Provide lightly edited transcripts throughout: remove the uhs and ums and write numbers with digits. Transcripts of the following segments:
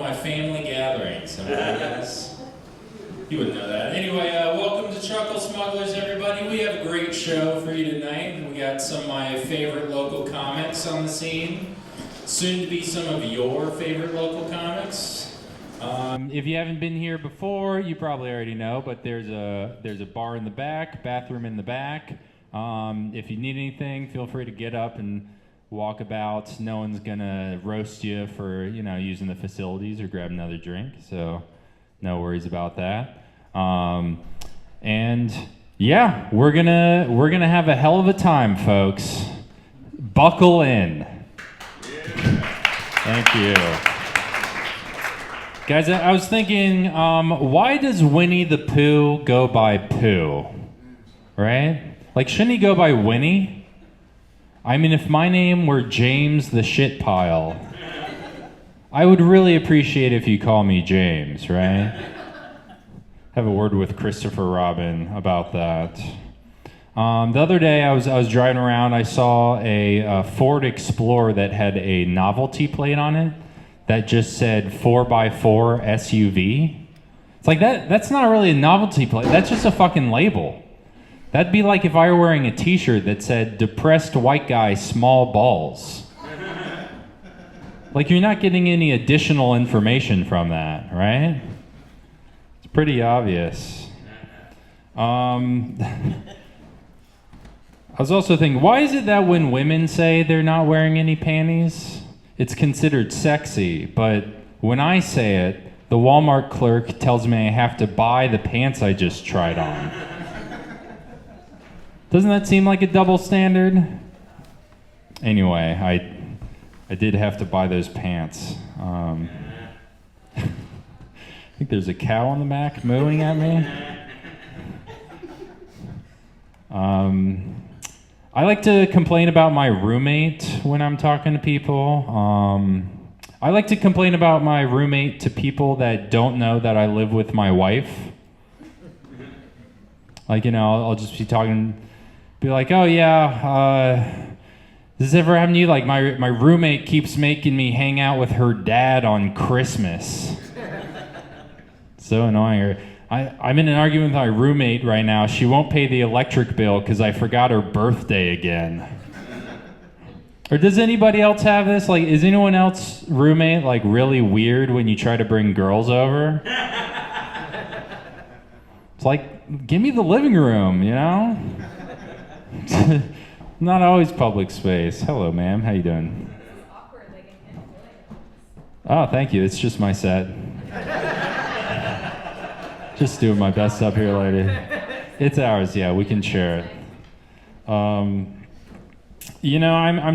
my family gatherings. You wouldn't know that. Anyway, welcome to Chuckle Smugglers, everybody. We have a great show for you tonight. We got some of my favorite local comics on the scene. Soon to be some of your favorite local comics. If you haven't been here before, you probably already know, but there's a bar in the back, bathroom in the back. If you need anything, feel free to get up and walk about. No one's gonna roast you for using the facilities or grab another drink, so no worries about that. And yeah, we're gonna have a hell of a time, folks. Buckle in. Thank you. Guys, I was thinking, why does Winnie the Pooh go by Pooh? Right? Like, shouldn't he go by Winnie? I mean, if my name were James the Shit Pile, I would really appreciate if you call me James, right? Have a word with Christopher Robin about that. The other day, I was driving around. I saw a Ford Explorer that had a novelty plate on it that just said 4x4 SUV. It's like, that's not really a novelty plate. That's just a fucking label. That'd be like if I were wearing a t-shirt that said depressed white guy, small balls. Like, you're not getting any additional information from that, right? It's pretty obvious. I was also thinking, why is it that when women say they're not wearing any panties, it's considered sexy, but when I say it, the Walmart clerk tells me I have to buy the pants I just tried on? Doesn't that seem like a double standard? Anyway, I did have to buy those pants. I think there's a cow on the back mooing at me. I like to complain about my roommate when I'm talking to people. I like to complain about my roommate to people that don't know that I live with my wife. Like, I'll just be talking, be like, oh yeah, does this ever happen to you? Like, my roommate keeps making me hang out with her dad on Christmas. So annoying. I'm in an argument with my roommate right now. She won't pay the electric bill because I forgot her birthday again. Or does anybody else have this? Like, is anyone else roommate like really weird when you try to bring girls over? It's like, give me the living room, Not always public space. Hello, ma'am. How you doing? Oh, thank you. It's just my set. Just doing my best up here, lady. It's ours, yeah. We can share it. I'm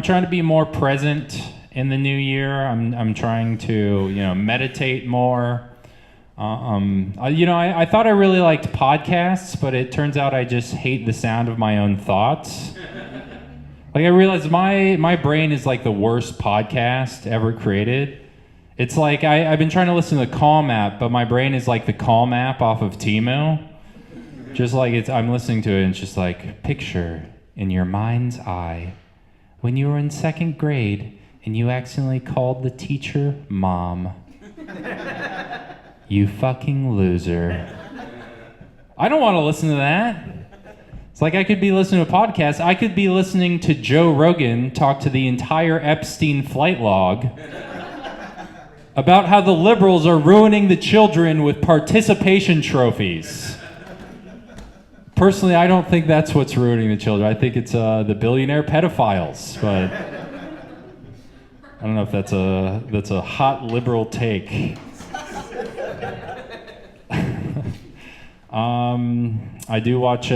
trying to be more present in the new year. I'm trying to, meditate more. I thought I really liked podcasts, but it turns out I just hate the sound of my own thoughts. Like, I realized my brain is like the worst podcast ever created. It's like I've been trying to listen to the Calm app, but my brain is like the Calm app off of Temu. Just like I'm listening to it, and it's just like, picture in your mind's eye when you were in second grade and you accidentally called the teacher mom. You fucking loser. I don't want to listen to that. It's like I could be listening to a podcast. I could be listening to Joe Rogan talk to the entire Epstein flight log about how the liberals are ruining the children with participation trophies. Personally, I don't think that's what's ruining the children. I think it's the billionaire pedophiles, but I don't know if that's a hot liberal take. I watch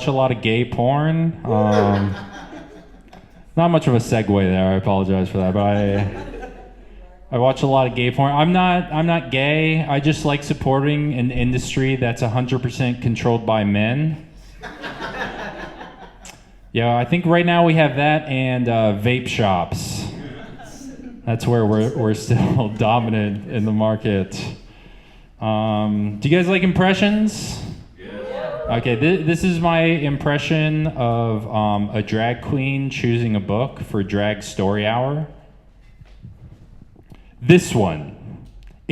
a lot of gay porn. Not much of a segue there. I apologize for that, but I watch a lot of gay porn. I'm not gay. I just like supporting an industry that's 100% controlled by men. Yeah, I think right now we have that and vape shops. That's where we're still dominant in the market. Do you guys like impressions? Yeah. Okay, this is my impression of a drag queen choosing a book for Drag Story Hour. This one.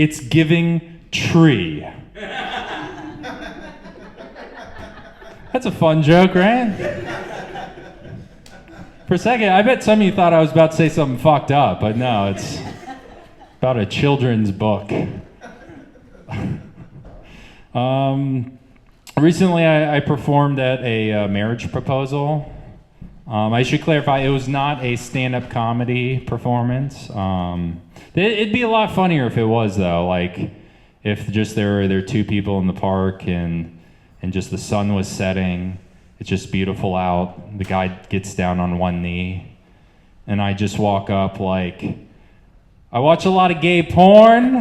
It's giving tree. That's a fun joke, right? For a second, I bet some of you thought I was about to say something fucked up, but no, it's about a children's book. Recently, I performed at a marriage proposal. I should clarify, it was not a stand-up comedy performance. It'd be a lot funnier if it was, though. Like, if just there were two people in the park and just the sun was setting. It's just beautiful out. The guy gets down on one knee. And I just walk up like, I watch a lot of gay porn.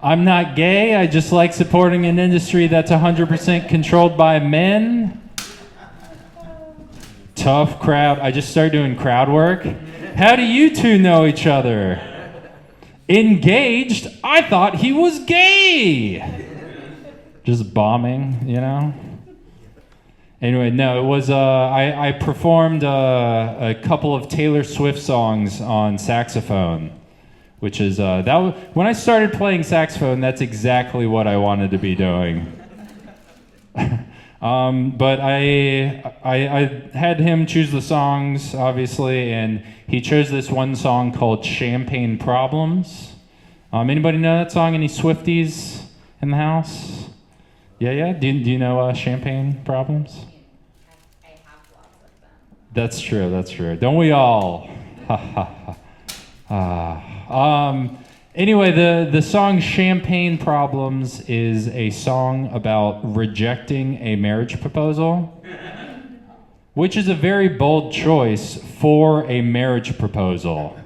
I'm not gay. I just like supporting an industry that's 100% controlled by men. Tough crowd. I just started doing crowd work. How do you two know each other? Engaged? I thought he was gay. Just bombing, you know? Anyway, no, it was, I performed a couple of Taylor Swift songs on saxophone, which is, when I started playing saxophone, that's exactly what I wanted to be doing. But I had him choose the songs, obviously, and he chose this one song called Champagne Problems. Anybody know that song? Any Swifties in the house? Yeah? Do you know Champagne Problems? I have lots of them. That's true. Don't we all? Anyway, the song Champagne Problems is a song about rejecting a marriage proposal, which is a very bold choice for a marriage proposal.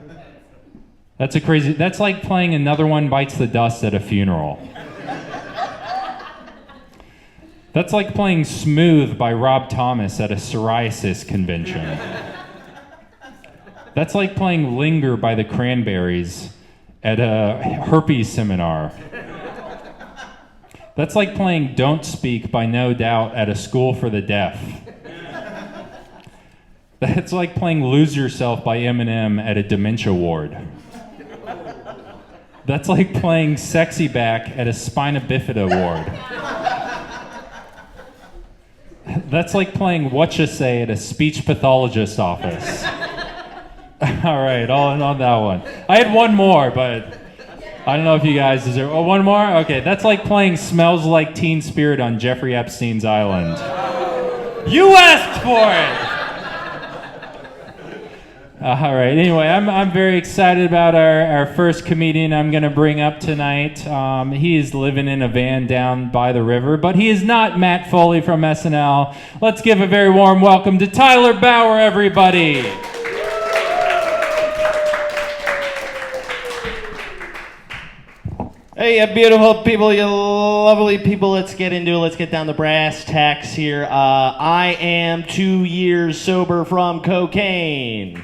That's like playing Another One Bites the Dust at a funeral. That's like playing Smooth by Rob Thomas at a psoriasis convention. That's like playing Linger by the Cranberries at a herpes seminar. That's like playing Don't Speak by No Doubt at a school for the deaf. That's like playing Lose Yourself by Eminem at a dementia ward. That's like playing Sexy Back at a spina bifida ward. That's like playing Whatcha Say at a speech pathologist office. All right, all in on that one. I had one more, but I don't know if you guys deserve. Oh, one more? Okay, that's like playing Smells Like Teen Spirit on Jeffrey Epstein's island. You asked for it! All right, anyway, I'm very excited about our first comedian I'm going to bring up tonight. He is living in a van down by the river, but he is not Matt Foley from SNL. Let's give a very warm welcome to Tyler Bauer, everybody. Hey, you beautiful people, you lovely people. Let's get into it. Let's get down to brass tacks here. I am 2 years sober from cocaine.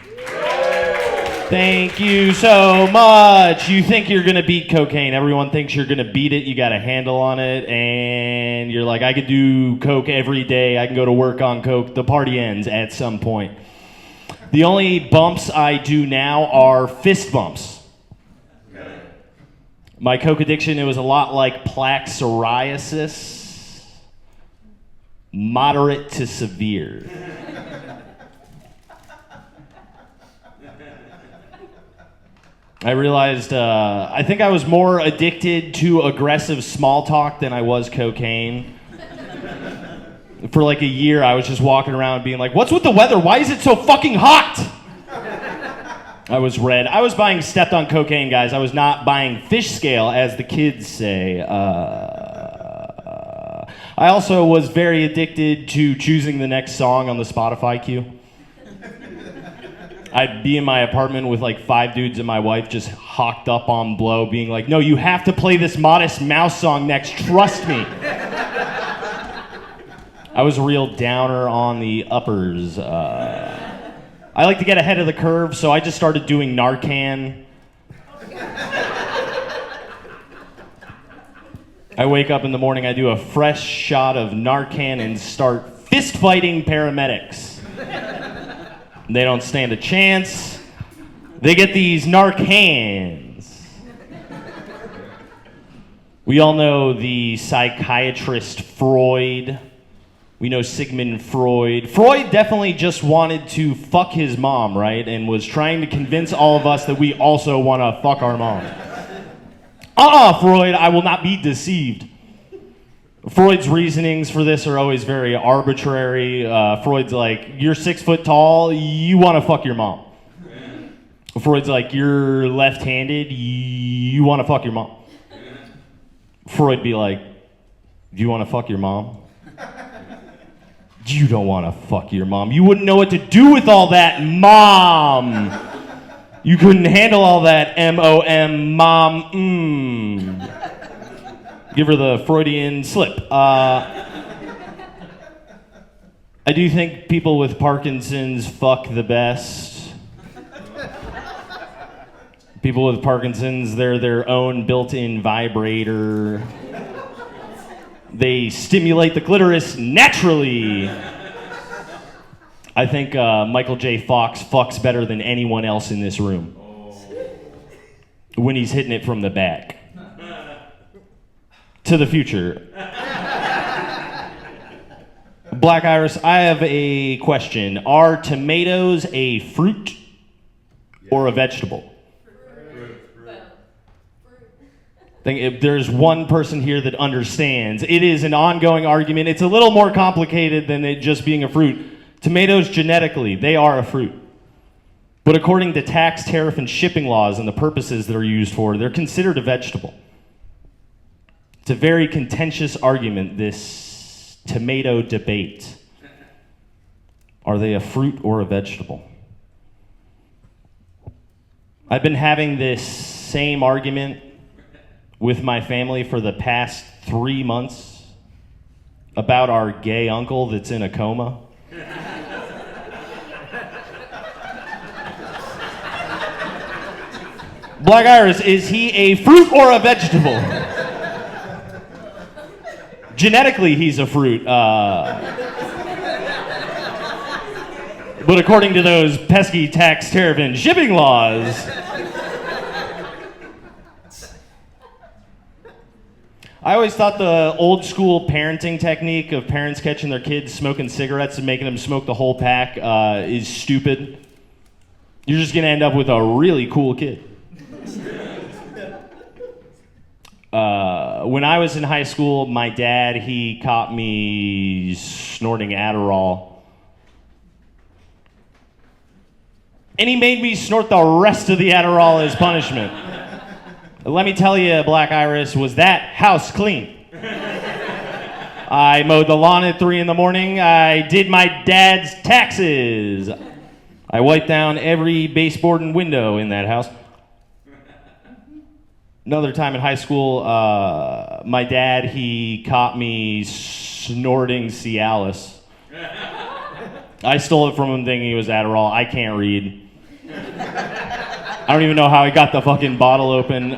Thank you so much. You think you're going to beat cocaine. Everyone thinks you're going to beat it. You got a handle on it. And you're like, I could do coke every day. I can go to work on coke. The party ends at some point. The only bumps I do now are fist bumps. My coke addiction, it was a lot like plaque psoriasis. Moderate to severe. I realized I think I was more addicted to aggressive small talk than I was cocaine. For like a year, I was just walking around being like, what's with the weather? Why is it so fucking hot? I was red. I was buying stepped on cocaine, guys. I was not buying fish scale, as the kids say. I also was very addicted to choosing the next song on the Spotify queue. I'd be in my apartment with like 5 dudes and my wife just hocked up on blow, being like, no, you have to play this Modest Mouse song next, trust me. I was a real downer on the uppers. I like to get ahead of the curve, so I just started doing Narcan. I wake up in the morning, I do a fresh shot of Narcan and start fist fighting paramedics. They don't stand a chance. They get these Narcans. We all know the psychiatrist Freud. We know Sigmund Freud. Freud definitely just wanted to fuck his mom, right? And was trying to convince all of us that we also want to fuck our mom. Freud, I will not be deceived. Freud's reasonings for this are always very arbitrary. Freud's like, you're 6 foot tall, you want to fuck your mom. Freud's like, you're left-handed, you want to fuck your mom. Freud be like, do you want to fuck your mom? You don't want to fuck your mom. You wouldn't know what to do with all that, mom. You couldn't handle all that, M-O-M, mom, Give her the Freudian slip. I do think people with Parkinson's fuck the best. People with Parkinson's, they're their own built-in vibrator. They stimulate the clitoris naturally. I think Michael J. Fox fucks better than anyone else in this room. When he's hitting it from the back. To the future. Black Iris, I have a question. Are tomatoes a fruit or a vegetable? I think if there's one person here that understands, it is an ongoing argument. It's a little more complicated than it just being a fruit. Tomatoes, genetically, they are a fruit. But according to tax, tariff, and shipping laws and the purposes that are used for, they're considered a vegetable. It's a very contentious argument, this tomato debate. Are they a fruit or a vegetable? I've been having this same argument with my family for the past 3 months about our gay uncle that's in a coma. Black Iris, is he a fruit or a vegetable? Genetically, he's a fruit. But according to those pesky tax, tariff, and shipping laws, I always thought the old school parenting technique of parents catching their kids smoking cigarettes and making them smoke the whole pack is stupid. You're just going to end up with a really cool kid. When I was in high school, my dad, he caught me snorting Adderall. And he made me snort the rest of the Adderall as punishment. Let me tell you, Black Iris, was that house clean? I mowed the lawn at 3 a.m. I did my dad's taxes. I wiped down every baseboard and window in that house. Another time in high school, my dad, he caught me snorting Cialis. I stole it from him thinking it was Adderall. I can't read. I don't even know how he got the fucking bottle open.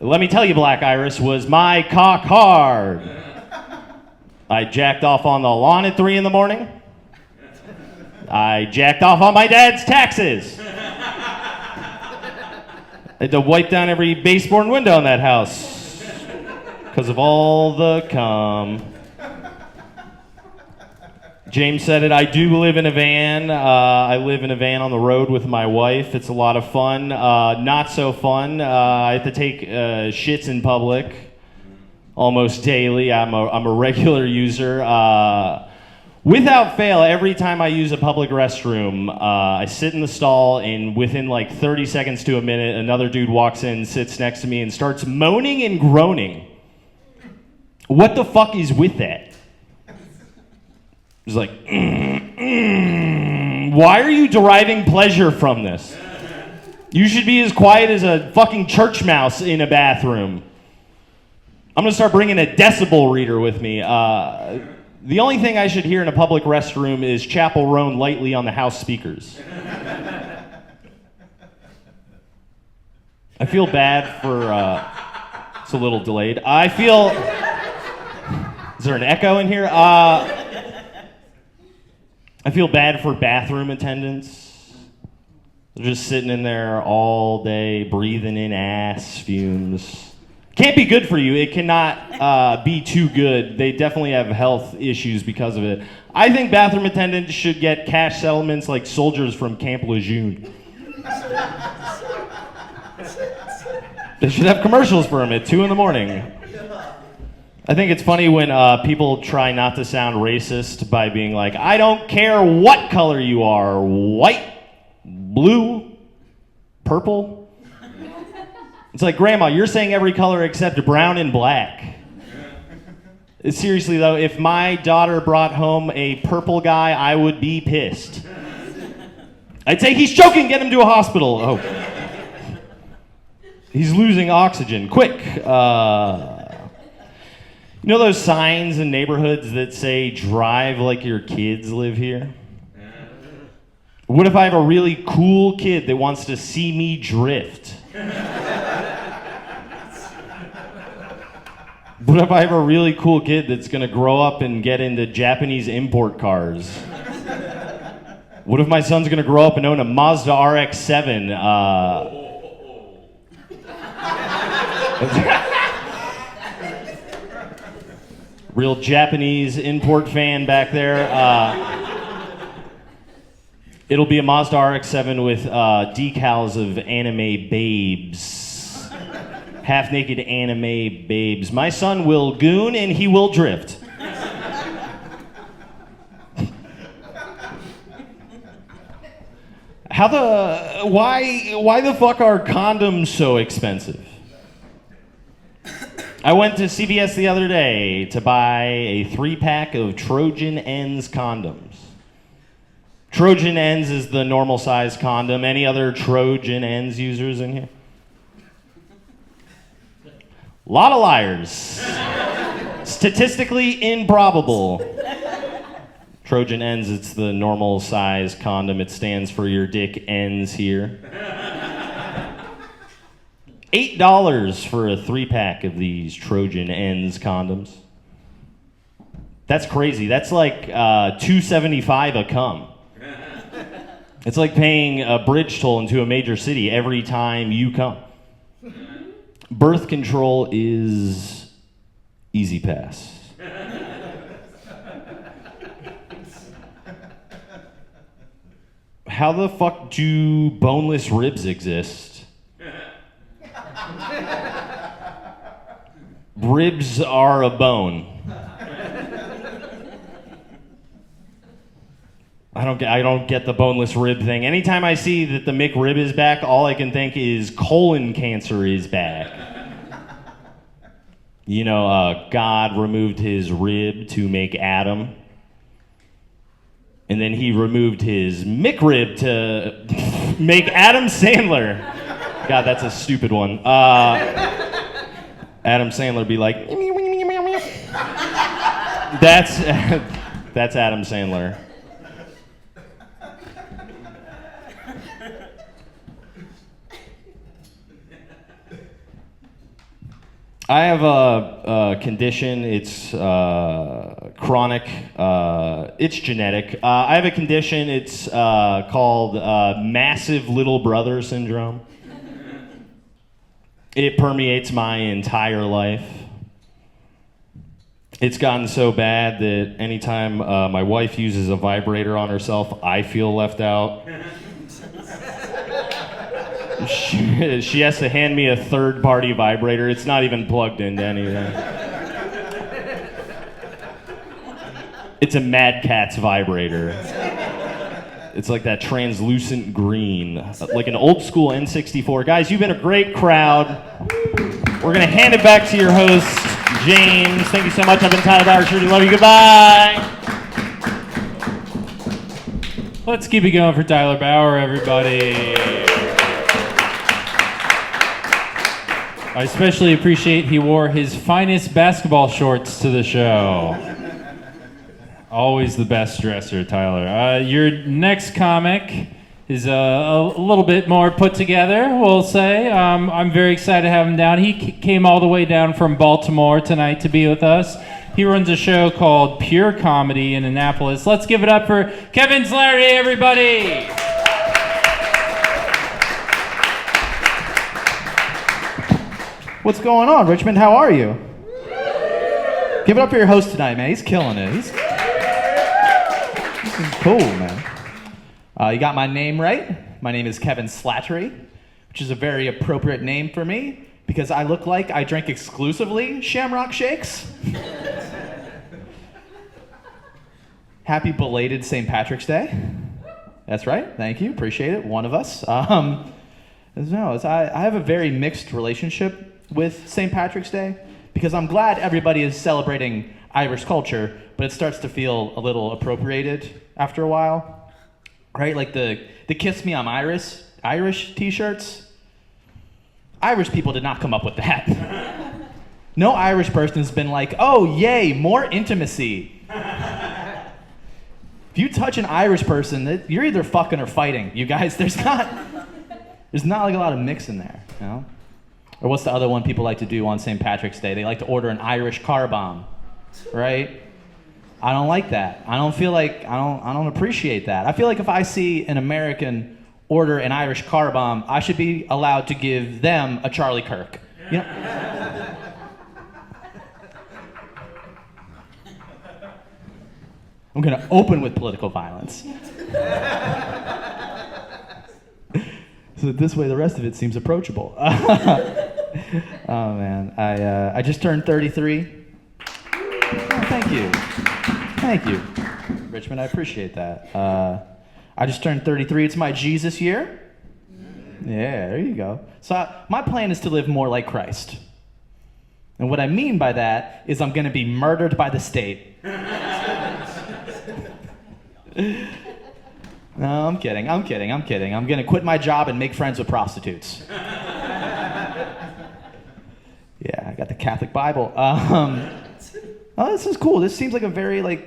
Let me tell you, Black Iris, was my cock hard? I jacked off on the lawn at 3 a.m. I jacked off on my dad's taxes. I had to wipe down every baseboard and window in that house because of all the cum. James said it, I do live in a van. I live in a van on the road with my wife. It's a lot of fun. Not so fun. I have to take shits in public almost daily. I'm a regular user. Without fail, every time I use a public restroom, I sit in the stall, and within like 30 seconds to a minute, another dude walks in, sits next to me, and starts moaning and groaning. What the fuck is with that? He's like, why are you deriving pleasure from this? You should be as quiet as a fucking church mouse in a bathroom. I'm gonna start bringing a decibel reader with me. The only thing I should hear in a public restroom is Chapel Roan lightly on the house speakers. I feel bad for, it's a little delayed. I feel, is there an echo in here? I feel bad for bathroom attendants. They're just sitting in there all day, breathing in ass fumes. Can't be good for you. It cannot be too good. They definitely have health issues because of it. I think bathroom attendants should get cash settlements like soldiers from Camp Lejeune. They should have commercials for them at 2 in the morning. I think it's funny when people try not to sound racist by being like, I don't care what color you are, white, blue, purple. It's like, Grandma, you're saying every color except brown and black. Seriously, though, if my daughter brought home a purple guy, I would be pissed. I'd say, he's choking, get him to a hospital. Oh. He's losing oxygen. Quick. You know those signs in neighborhoods that say, drive like your kids live here? What if I have a really cool kid that wants to see me drift? What if I have a really cool kid that's going to grow up and get into Japanese import cars? What if my son's going to grow up and own a Mazda RX-7? Real Japanese import fan back there. It'll be a Mazda RX-7 with decals of anime babes. Half-naked anime babes. My son will goon and he will drift. Why the fuck are condoms so expensive? I went to CVS the other day to buy a 3-pack of Trojan Ends condoms. Trojan Ends is the normal size condom. Any other Trojan Ends users in here? A lot of liars. Statistically improbable. Trojan Ends, it's the normal size condom. It stands for your dick ends here. $8 for a 3-pack of these Trojan Ends condoms. That's crazy. That's like $2.75 a cum. It's like paying a bridge toll into a major city every time you come. Birth control is easy pass. How the fuck do boneless ribs exist? Ribs are a bone. I don't get the boneless rib thing. Anytime I see that the McRib is back, all I can think is colon cancer is back. You know, God removed his rib to make Adam. And then he removed his McRib to make Adam Sandler. God, that's a stupid one. Adam Sandler be like, that's Adam Sandler. I have a condition. It's chronic. It's genetic. I have a condition. It's called massive little brother syndrome. It permeates my entire life. It's gotten so bad that anytime my wife uses a vibrator on herself, I feel left out. She has to hand me a third-party vibrator. It's not even plugged into anything. It's a Mad Catz vibrator. It's like that translucent green, like an old-school N64. Guys, you've been a great crowd. We're going to hand it back to your host, James. Thank you so much. I've been Tyler Bauer. Truly love you. Goodbye. Let's keep it going for Tyler Bauer, everybody. I especially appreciate he wore his finest basketball shorts to the show. Always the best dresser, Tyler. Your next comic is a little bit more put together, we'll say. I'm very excited to have him down. He came all the way down from Baltimore tonight to be with us. He runs a show called Pure Comedy in Annapolis. Let's give it up for Kevin Slattery, everybody! What's going on, Richmond? How are you? Give it up for your host tonight, man. He's killing it. This is cool, man. You got my name right. My name is Kevin Slattery, which is a very appropriate name for me because I look like I drink exclusively Shamrock Shakes. Happy belated St. Patrick's Day. That's right. Thank you. Appreciate it. One of us. I have a very mixed relationship with St. Patrick's Day because I'm glad everybody is celebrating Irish culture, but it starts to feel a little appropriated after a while, right? Like the Kiss Me I'm Irish t-shirts. Irish people did not come up with that. No Irish person has been like, oh, yay, more intimacy. If you touch an Irish person, you're either fucking or fighting. You guys, there's not like a lot of mix in there, you know? Or what's the other one people like to do on St. Patrick's Day? They like to order an Irish car bomb, right? I don't like that. I don't appreciate that. I feel like if I see an American order an Irish car bomb, I should be allowed to give them a Charlie Kirk. You know? I'm going to open with political violence. So this way the rest of it seems approachable. Oh, man. I just turned 33. Oh, thank you. Thank you. Richmond, I appreciate that. I just turned 33. It's my Jesus year. Yeah, there you go. So my plan is to live more like Christ. And what I mean by that is I'm going to be murdered by the state. No, I'm kidding. I'm going to quit my job and make friends with prostitutes. Yeah, I got the Catholic Bible. Oh, this is cool. This seems like a very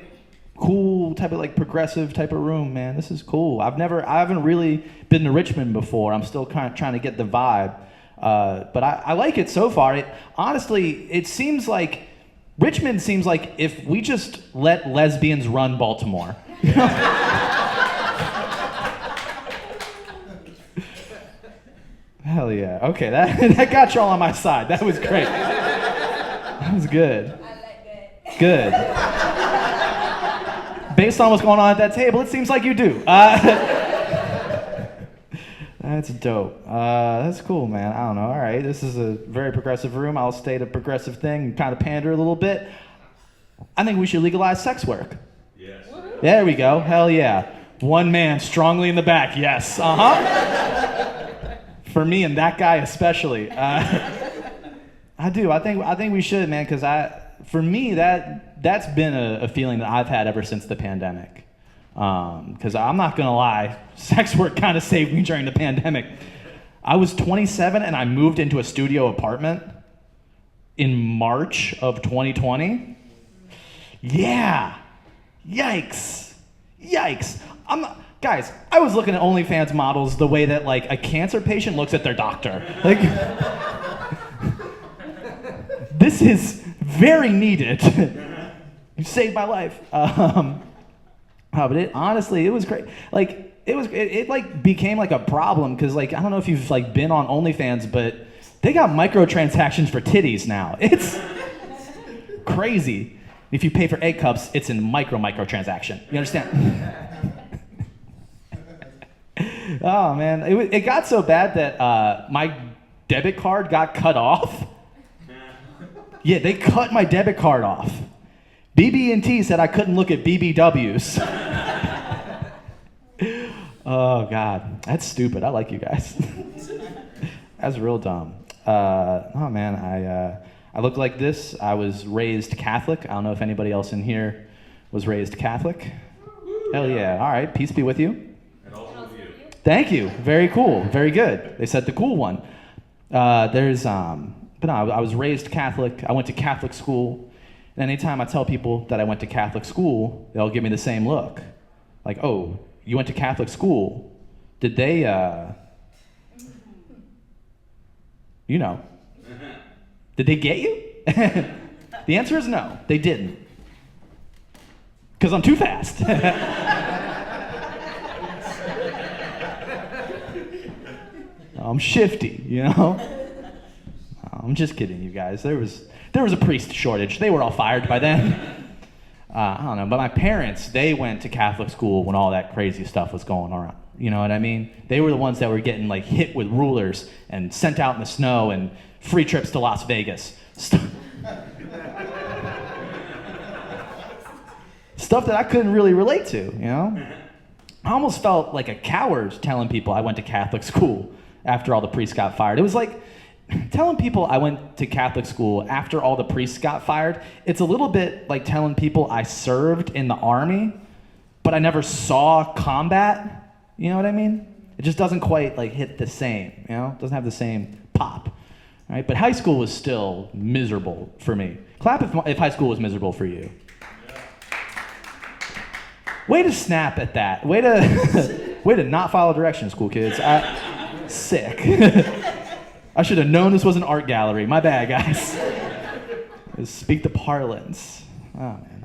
cool type of progressive type of room, man. This is cool. I haven't really been to Richmond before. I'm still kind of trying to get the vibe. But I like it so far. Honestly, Richmond seems like if we just let lesbians run Baltimore. You know? Hell yeah. Okay, that got y'all on my side. That was great. That was good. I like it. Good. Based on what's going on at that table, it seems like you do. That's dope. That's cool, man. I don't know. All right, this is a very progressive room. I'll state a progressive thing and kind of pander a little bit. I think we should legalize sex work. Yes. There we go. Hell yeah. One man strongly in the back. Yes. For me and that guy especially. I do. I think we should, man, because for me that's been a feeling that I've had ever since the pandemic. Because I'm not gonna lie, sex work kind of saved me during the pandemic. I was 27 and I moved into a studio apartment in March of 2020. Yeah. Yikes. Guys, I was looking at OnlyFans models the way that a cancer patient looks at their doctor. This is very needed. You saved my life. But it was great. It became a problem because I don't know if you've been on OnlyFans, but they got microtransactions for titties now. It's crazy. If you pay for egg cups, it's a microtransaction. You understand? Oh man, it got so bad that my debit card got cut off. Yeah, they cut my debit card off. BB&T said I couldn't look at BBWs. Oh God, that's stupid. I like you guys. That's real dumb. Oh man, I look like this. I was raised Catholic. I don't know if anybody else in here was raised Catholic. Hell yeah. All right, peace be with you. And also with you. Thank you. Very cool. Very good. They said the cool one. But no, I was raised Catholic. I went to Catholic school. And anytime I tell people that I went to Catholic school, they'll give me the same look. Like, oh, you went to Catholic school. Did they, did they get you? The answer is no, they didn't. Because I'm too fast. I'm shifty, I'm just kidding, you guys. There was a priest shortage. They were all fired by then. I don't know, but my parents, they went to Catholic school when all that crazy stuff was going on. You know what I mean? They were the ones that were getting like hit with rulers and sent out in the snow and free trips to Las Vegas. Stuff that I couldn't really relate to, you know? I almost felt like a coward telling people I went to Catholic school after all the priests got fired. It was like telling people I went to Catholic school after all the priests got fired. It's a little bit like telling people I served in the army, but I never saw combat. You know what I mean? It just doesn't quite like hit the same, you know? It doesn't have the same pop, right? But high school was still miserable for me. Clap if high school was miserable for you. Way to snap at that. Way to not follow directions, cool kids. Sick. I should have known this was an art gallery. My bad, guys. Speak the parlance. Oh, man.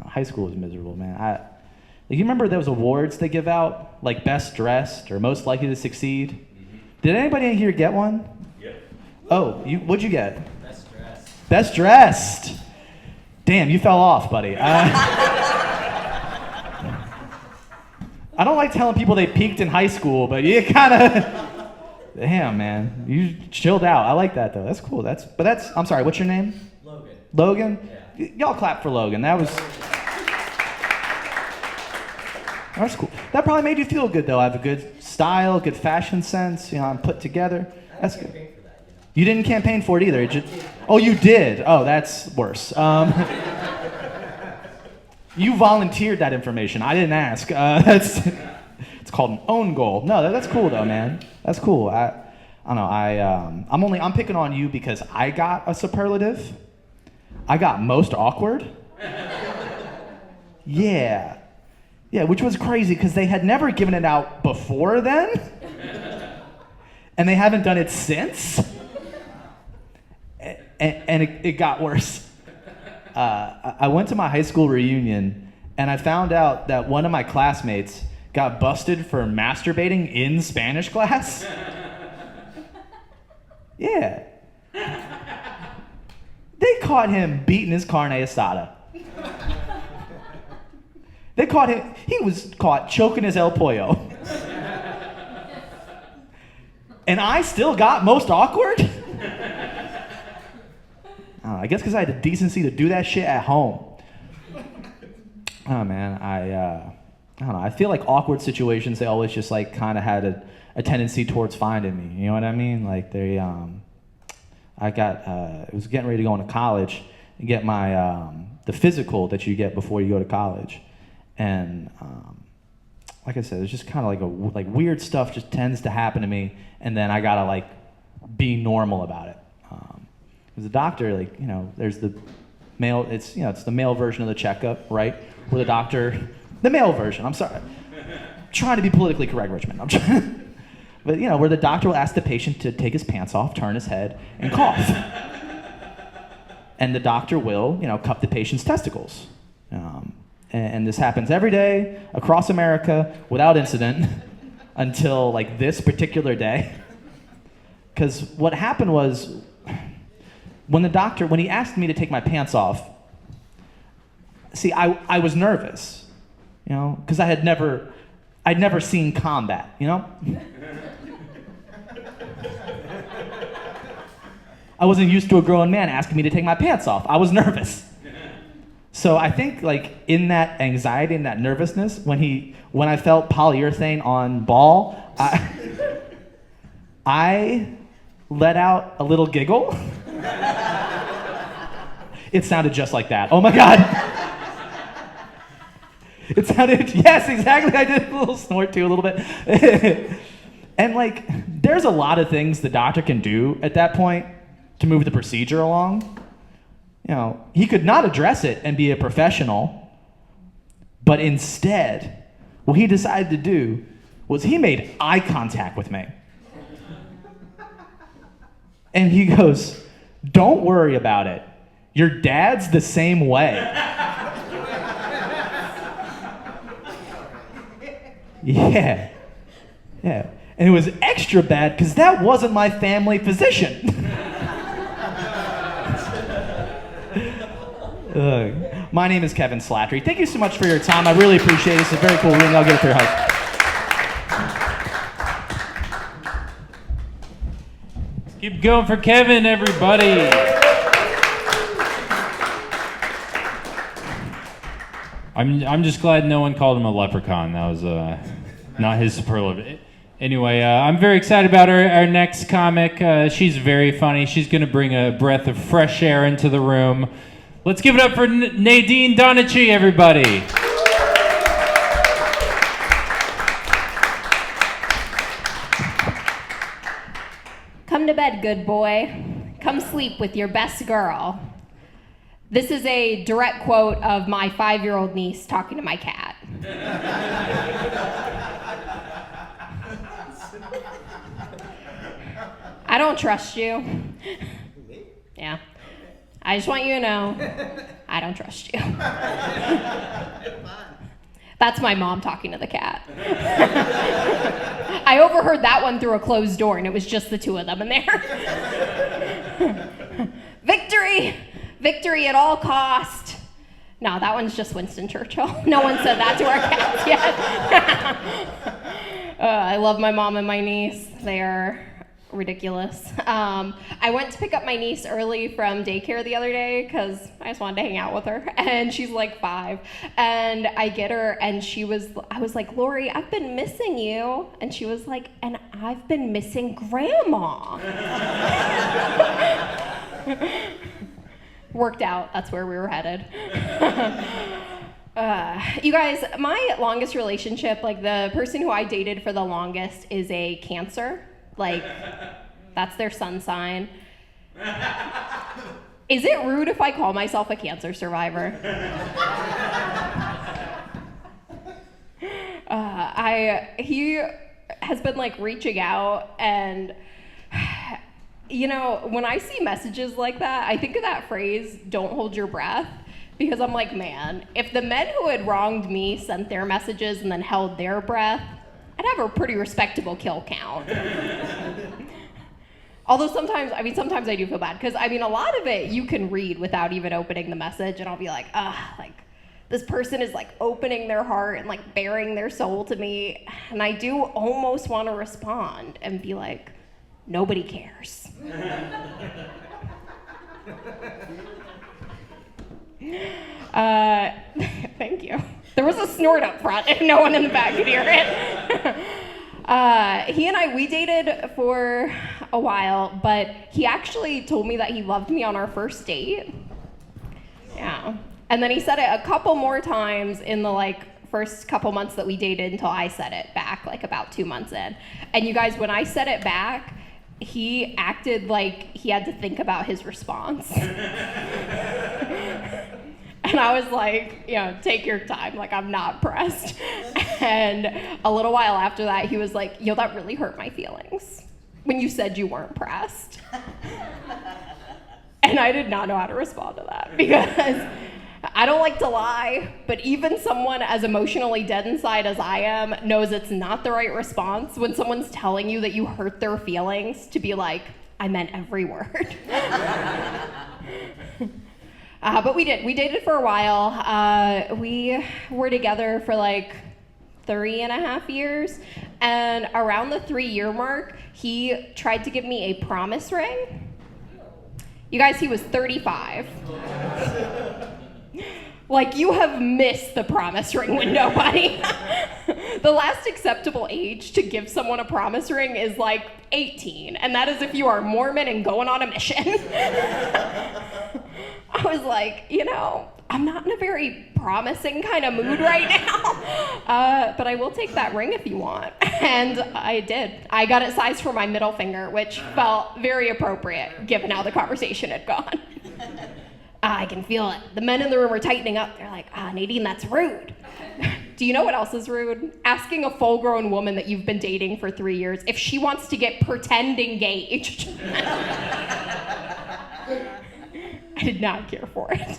High school was miserable, man. You remember those awards they give out? Like best dressed or most likely to succeed? Mm-hmm. Did anybody in here get one? Yeah. Oh, what'd you get? Best dressed. Best dressed. Damn, you fell off, buddy. I don't like telling people they peaked in high school, but you kind of, damn, man, you chilled out. I like that though. That's cool. I'm sorry. What's your name? Logan. Logan? Yeah. Y'all clap for Logan. That's cool. That probably made you feel good though. I have a good style, good fashion sense. You know, I'm put together. That's good. For that, You didn't campaign for it either. Oh, you did. Oh, that's worse. You volunteered that information. I didn't ask. It's called an own goal. No, that's cool though, man. That's cool. I don't know. I'm picking on you because I got a superlative. I got most awkward. Yeah, which was crazy because they had never given it out before then, and they haven't done it since. And it got worse. I went to my high school reunion, and I found out that one of my classmates got busted for masturbating in Spanish class. Yeah. They caught him beating his carne asada. He was caught choking his El Pollo. And I still got most awkward? I guess because I had the decency to do that shit at home. Oh man, I don't know. I feel like awkward situations, they always just like kind of had a tendency towards finding me. You know what I mean? Like they, I was getting ready to go into college and get my the physical that you get before you go to college, and like I said, it's just kind of like weird stuff just tends to happen to me, and then I gotta like be normal about it. As a doctor, like, you know, there's the male, it's the male version of the checkup, right? Where the male version, I'm sorry. I'm trying to be politically correct, Richmond. But, you know, where the doctor will ask the patient to take his pants off, turn his head, and cough. And the doctor will, you know, cup the patient's testicles. And this happens every day across America without incident until, like, this particular day. Because what happened was, when he asked me to take my pants off, see, I was nervous, you know, because I'd never seen combat, you know? I wasn't used to a grown man asking me to take my pants off. I was nervous. So I think, like, in that anxiety and that nervousness, when I felt polyurethane on ball, I let out a little giggle. It sounded just like that. Oh my God. It sounded, yes, exactly. I did a little snort too, a little bit. And like, there's a lot of things the doctor can do at that point to move the procedure along. You know, he could not address it and be a professional, but instead, what he decided to do was he made eye contact with me. And he goes, "Don't worry about it. Your dad's the same way." Yeah. And it was extra bad because that wasn't my family physician. My name is Kevin Slattery. Thank you so much for your time. I really appreciate it. It's a very cool ring. I'll get it for your house. Keep going for Kevin, everybody. I'm just glad no one called him a leprechaun. That was not his superlative. Anyway, I'm very excited about our next comic. She's very funny. She's going to bring a breath of fresh air into the room. Let's give it up for Nadine Donnachie, everybody. Come to bed, good boy. Come sleep with your best girl. This is a direct quote of my 5-year-old niece talking to my cat. I don't trust you. Yeah. I just want you to know, I don't trust you. That's my mom talking to the cat. I overheard that one through a closed door, and it was just the two of them in there. Victory! Victory at all cost. No, that one's just Winston Churchill. No one said that to our cats yet. I love my mom and my niece. They are ridiculous. I went to pick up my niece early from daycare the other day because I just wanted to hang out with her, and she's like 5, and I get her, and I was like, Lori, I've been missing you, and she was like, and I've been missing Grandma. Worked out. That's where we were headed. You guys, my longest relationship, like the person who I dated for the longest is a Cancer. Like, that's their sun sign. Is it rude if I call myself a Cancer survivor? He has been like reaching out, and you know, when I see messages like that, I think of that phrase, don't hold your breath, because I'm like, man, if the men who had wronged me sent their messages and then held their breath, I'd have a pretty respectable kill count. Although sometimes I do feel bad, because a lot of it you can read without even opening the message, and I'll be like, like, this person is like opening their heart and like bearing their soul to me, and I do almost want to respond and be like, nobody cares. Thank you. There was a snort up front and no one in the back could hear it. He and we dated for a while, but he actually told me that he loved me on our first date. Yeah. And then he said it a couple more times in the first couple months that we dated until I said it back, about 2 months in. And you guys, when I said it back, he acted like he had to think about his response. And I was like, take your time, I'm not pressed. And a little while after that, he was like, that really hurt my feelings when you said you weren't pressed. And I did not know how to respond to that, because I don't like to lie, but even someone as emotionally dead inside as I am knows it's not the right response when someone's telling you that you hurt their feelings to be like, I meant every word. But we did. We dated for a while. We were together for 3.5 years. And around the 3-year mark, he tried to give me a promise ring. You guys, he was 35. You have missed the promise ring window, buddy. The last acceptable age to give someone a promise ring is 18, and that is if you are Mormon and going on a mission. I was like, I'm not in a very promising kind of mood right now, but I will take that ring if you want. And I did. I got it sized for my middle finger, which felt very appropriate given how the conversation had gone. I can feel it. The men in the room are tightening up. They're like, Nadine, that's rude. Do you know what else is rude? Asking a full-grown woman that you've been dating for 3 years if she wants to get pretend engaged. I did not care for it.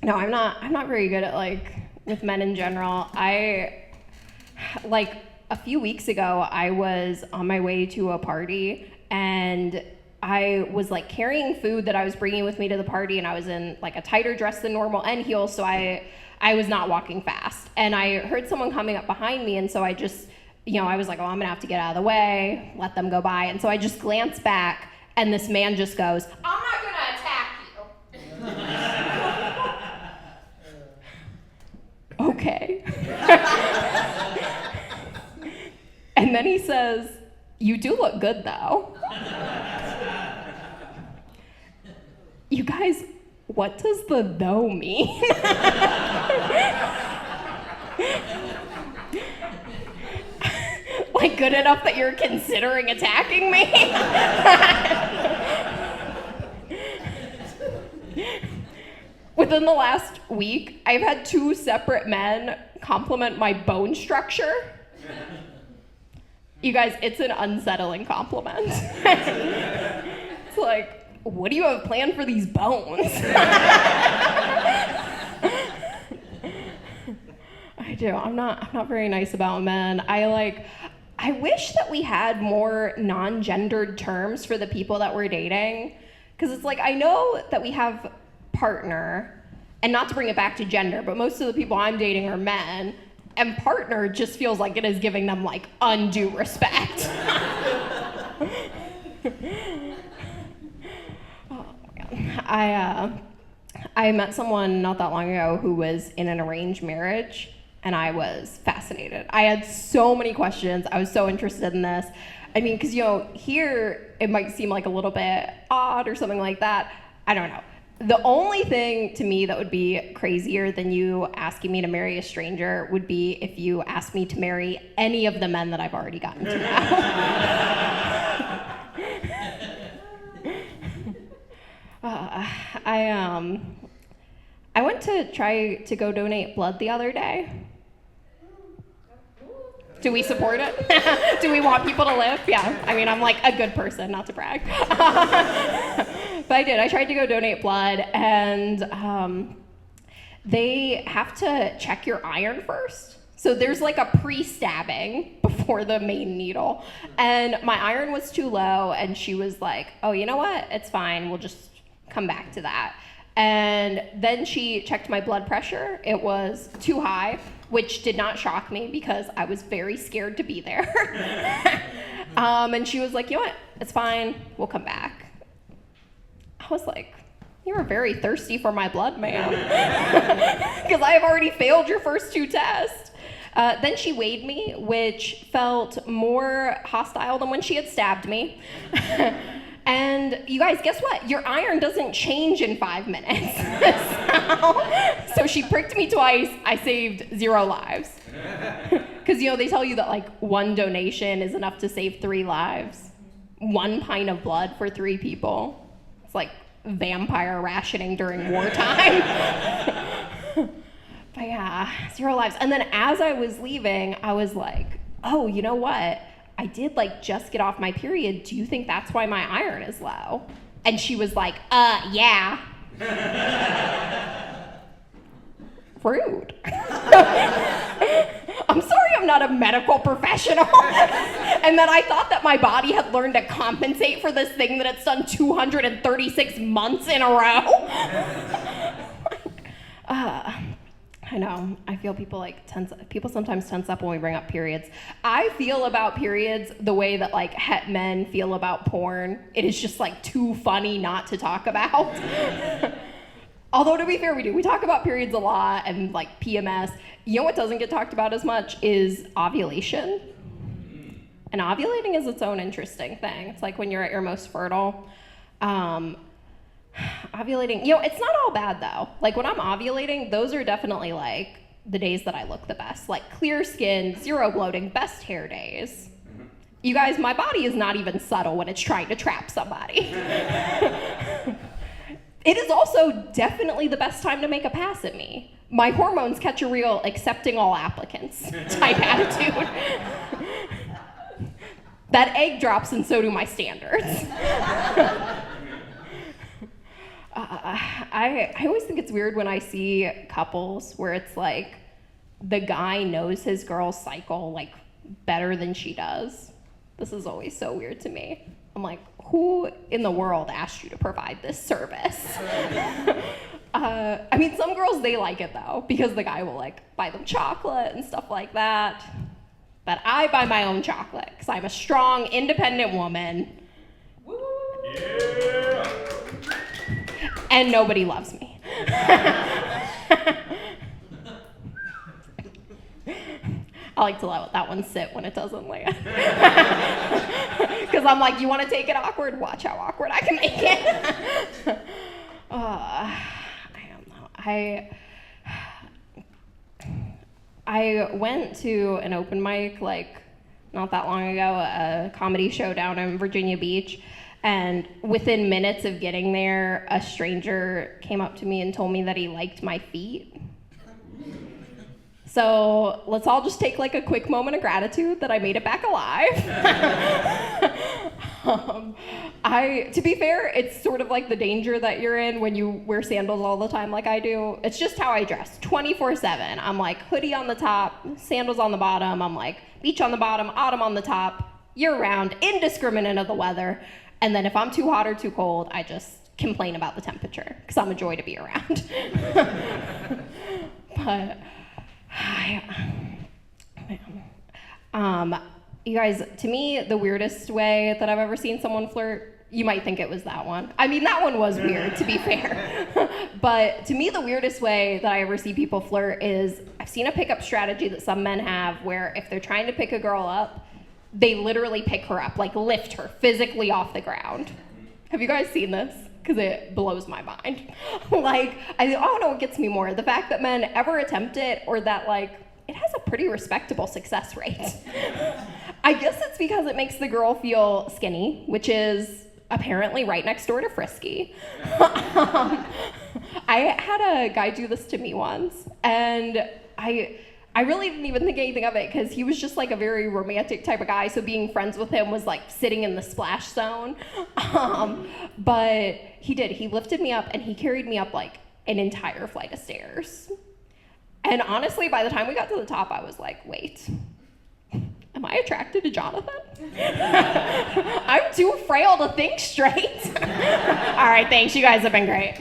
No, I'm not very good at with men in general. A few weeks ago, I was on my way to a party, and I was like carrying food that I was bringing with me to the party, and I was in like a tighter dress than normal and heels, so I was not walking fast. And I heard someone coming up behind me, and so I just, I was like, oh, I'm gonna have to get out of the way, let them go by. And so I just glanced back, and this man just goes, I'm not gonna attack you. Okay. And then he says, you do look good though. You guys, what does the though mean? Like, good enough that you're considering attacking me? Within the last week, I've had 2 separate men compliment my bone structure. You guys, it's an unsettling compliment. It's like, what do you have planned for these bones? I do. I'm not very nice about men. I wish that we had more non-gendered terms for the people that we're dating. Because it's like, I know that we have partner, and not to bring it back to gender, but most of the people I'm dating are men, and partner just feels like it is giving them like undue respect. Oh man. I met someone not that long ago who was in an arranged marriage, and I was fascinated. I had so many questions. I was so interested in this. I mean, because, here it might seem like a little bit odd or something like that. I don't know. The only thing to me that would be crazier than you asking me to marry a stranger would be if you asked me to marry any of the men that I've already gotten to know. I went to try to go donate blood the other day. Do we support it? Do we want people to live? Yeah. I mean, I'm like a good person, not to brag. But I did. I tried to go donate blood, and they have to check your iron first. So there's like a pre-stabbing before the main needle. And my iron was too low, and she was like, oh, you know what? It's fine. We'll just come back to that. And then she checked my blood pressure. It was too high, which did not shock me because I was very scared to be there. And she was like, you know what? It's fine. We'll come back. I was like, you were very thirsty for my blood, ma'am. Because I have already failed your first 2 tests. Then she weighed me, which felt more hostile than when she had stabbed me. And you guys, guess what? Your iron doesn't change in 5 minutes. So she pricked me twice. I saved 0 lives. Because, they tell you that like 1 donation is enough to save 3 lives. 1 pint of blood for 3 people. It's like vampire rationing during wartime. But yeah, 0 lives. And then as I was leaving, I was like, oh, you know what? I did like just get off my period. Do you think that's why my iron is low? And she was like, yeah. Rude. I'm sorry I'm not a medical professional. And then I thought that my body had learned to compensate for this thing that it's done 236 months in a row. I know. I feel people sometimes tense up when we bring up periods. I feel about periods the way that like het men feel about porn. It is just like too funny not to talk about. Although to be fair, we do. We talk about periods a lot and like PMS. You know what doesn't get talked about as much is ovulation. And ovulating is its own interesting thing. It's like when you're at your most fertile. Ovulating, it's not all bad though. Like when I'm ovulating, those are definitely like the days that I look the best. Like clear skin, 0 bloating, best hair days. You guys, my body is not even subtle when it's trying to trap somebody. It is also definitely the best time to make a pass at me. My hormones catch a real accepting all applicants type attitude. That egg drops and so do my standards. I always think it's weird when I see couples where it's like the guy knows his girl's cycle like better than she does. This is always so weird to me. I'm like, who in the world asked you to provide this service? I mean, some girls, they like it though, because the guy will like buy them chocolate and stuff like that. But I buy my own chocolate because I'm a strong, independent woman. Yeah. And nobody loves me. I like to let that one sit when it doesn't land. Because I'm like, you want to take it awkward? Watch how awkward I can make it. I don't know. I went to an open mic like not that long ago, a comedy show down in Virginia Beach. And within minutes of getting there, a stranger came up to me and told me that he liked my feet. So let's all just take like a quick moment of gratitude that I made it back alive. To be fair, it's sort of like the danger that you're in when you wear sandals all the time like I do. It's just how I dress, 24/7. I'm like hoodie on the top, sandals on the bottom. I'm like beach on the bottom, autumn on the top, year round, indiscriminate of the weather. And then if I'm too hot or too cold, I just complain about the temperature because I'm a joy to be around. But you guys, to me, the weirdest way that I've ever seen someone flirt, you might think it was that one. I mean, that one was weird, to be fair. But to me, the weirdest way that I ever see people flirt is I've seen a pickup strategy that some men have where if they're trying to pick a girl up, they literally pick her up, like lift her physically off the ground. Have you guys seen this? Because it blows my mind. Like, I don't know what gets me more, the fact that men ever attempt it or that, like, it has a pretty respectable success rate. I guess it's because it makes the girl feel skinny, which is apparently right next door to frisky. I had a guy do this to me once, and I really didn't even think anything of it because he was just like a very romantic type of guy, so being friends with him was like sitting in the splash zone. But he lifted me up and he carried me up like an entire flight of stairs. And honestly, by the time we got to the top, I was like, wait, am I attracted to Jonathan? I'm too frail to think straight. All right, thanks, you guys have been great.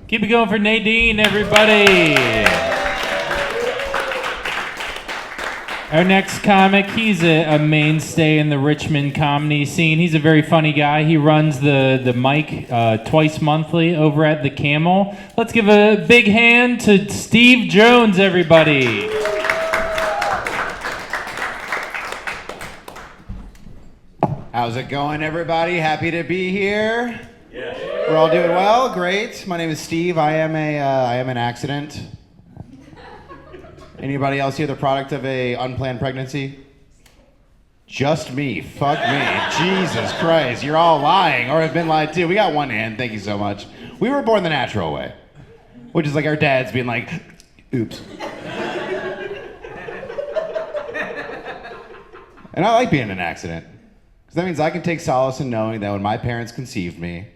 Keep it going for Nadine, everybody. Our next comic, he's a mainstay in the Richmond comedy scene. He's a very funny guy. He runs the mic twice monthly over at the Camel. Let's give a big hand to Steve Jones, everybody. How's it going, everybody? Happy to be here. Yeah. We're all doing well. Great. My name is Steve. I am an accident. Anybody else here the product of a unplanned pregnancy? Just me. Fuck me. Jesus Christ. You're all lying or have been lied to. We got one hand. Thank you so much. We were born the natural way, which is like our dads being like, oops. And I like being an accident. Because that means I can take solace in knowing that when my parents conceived me,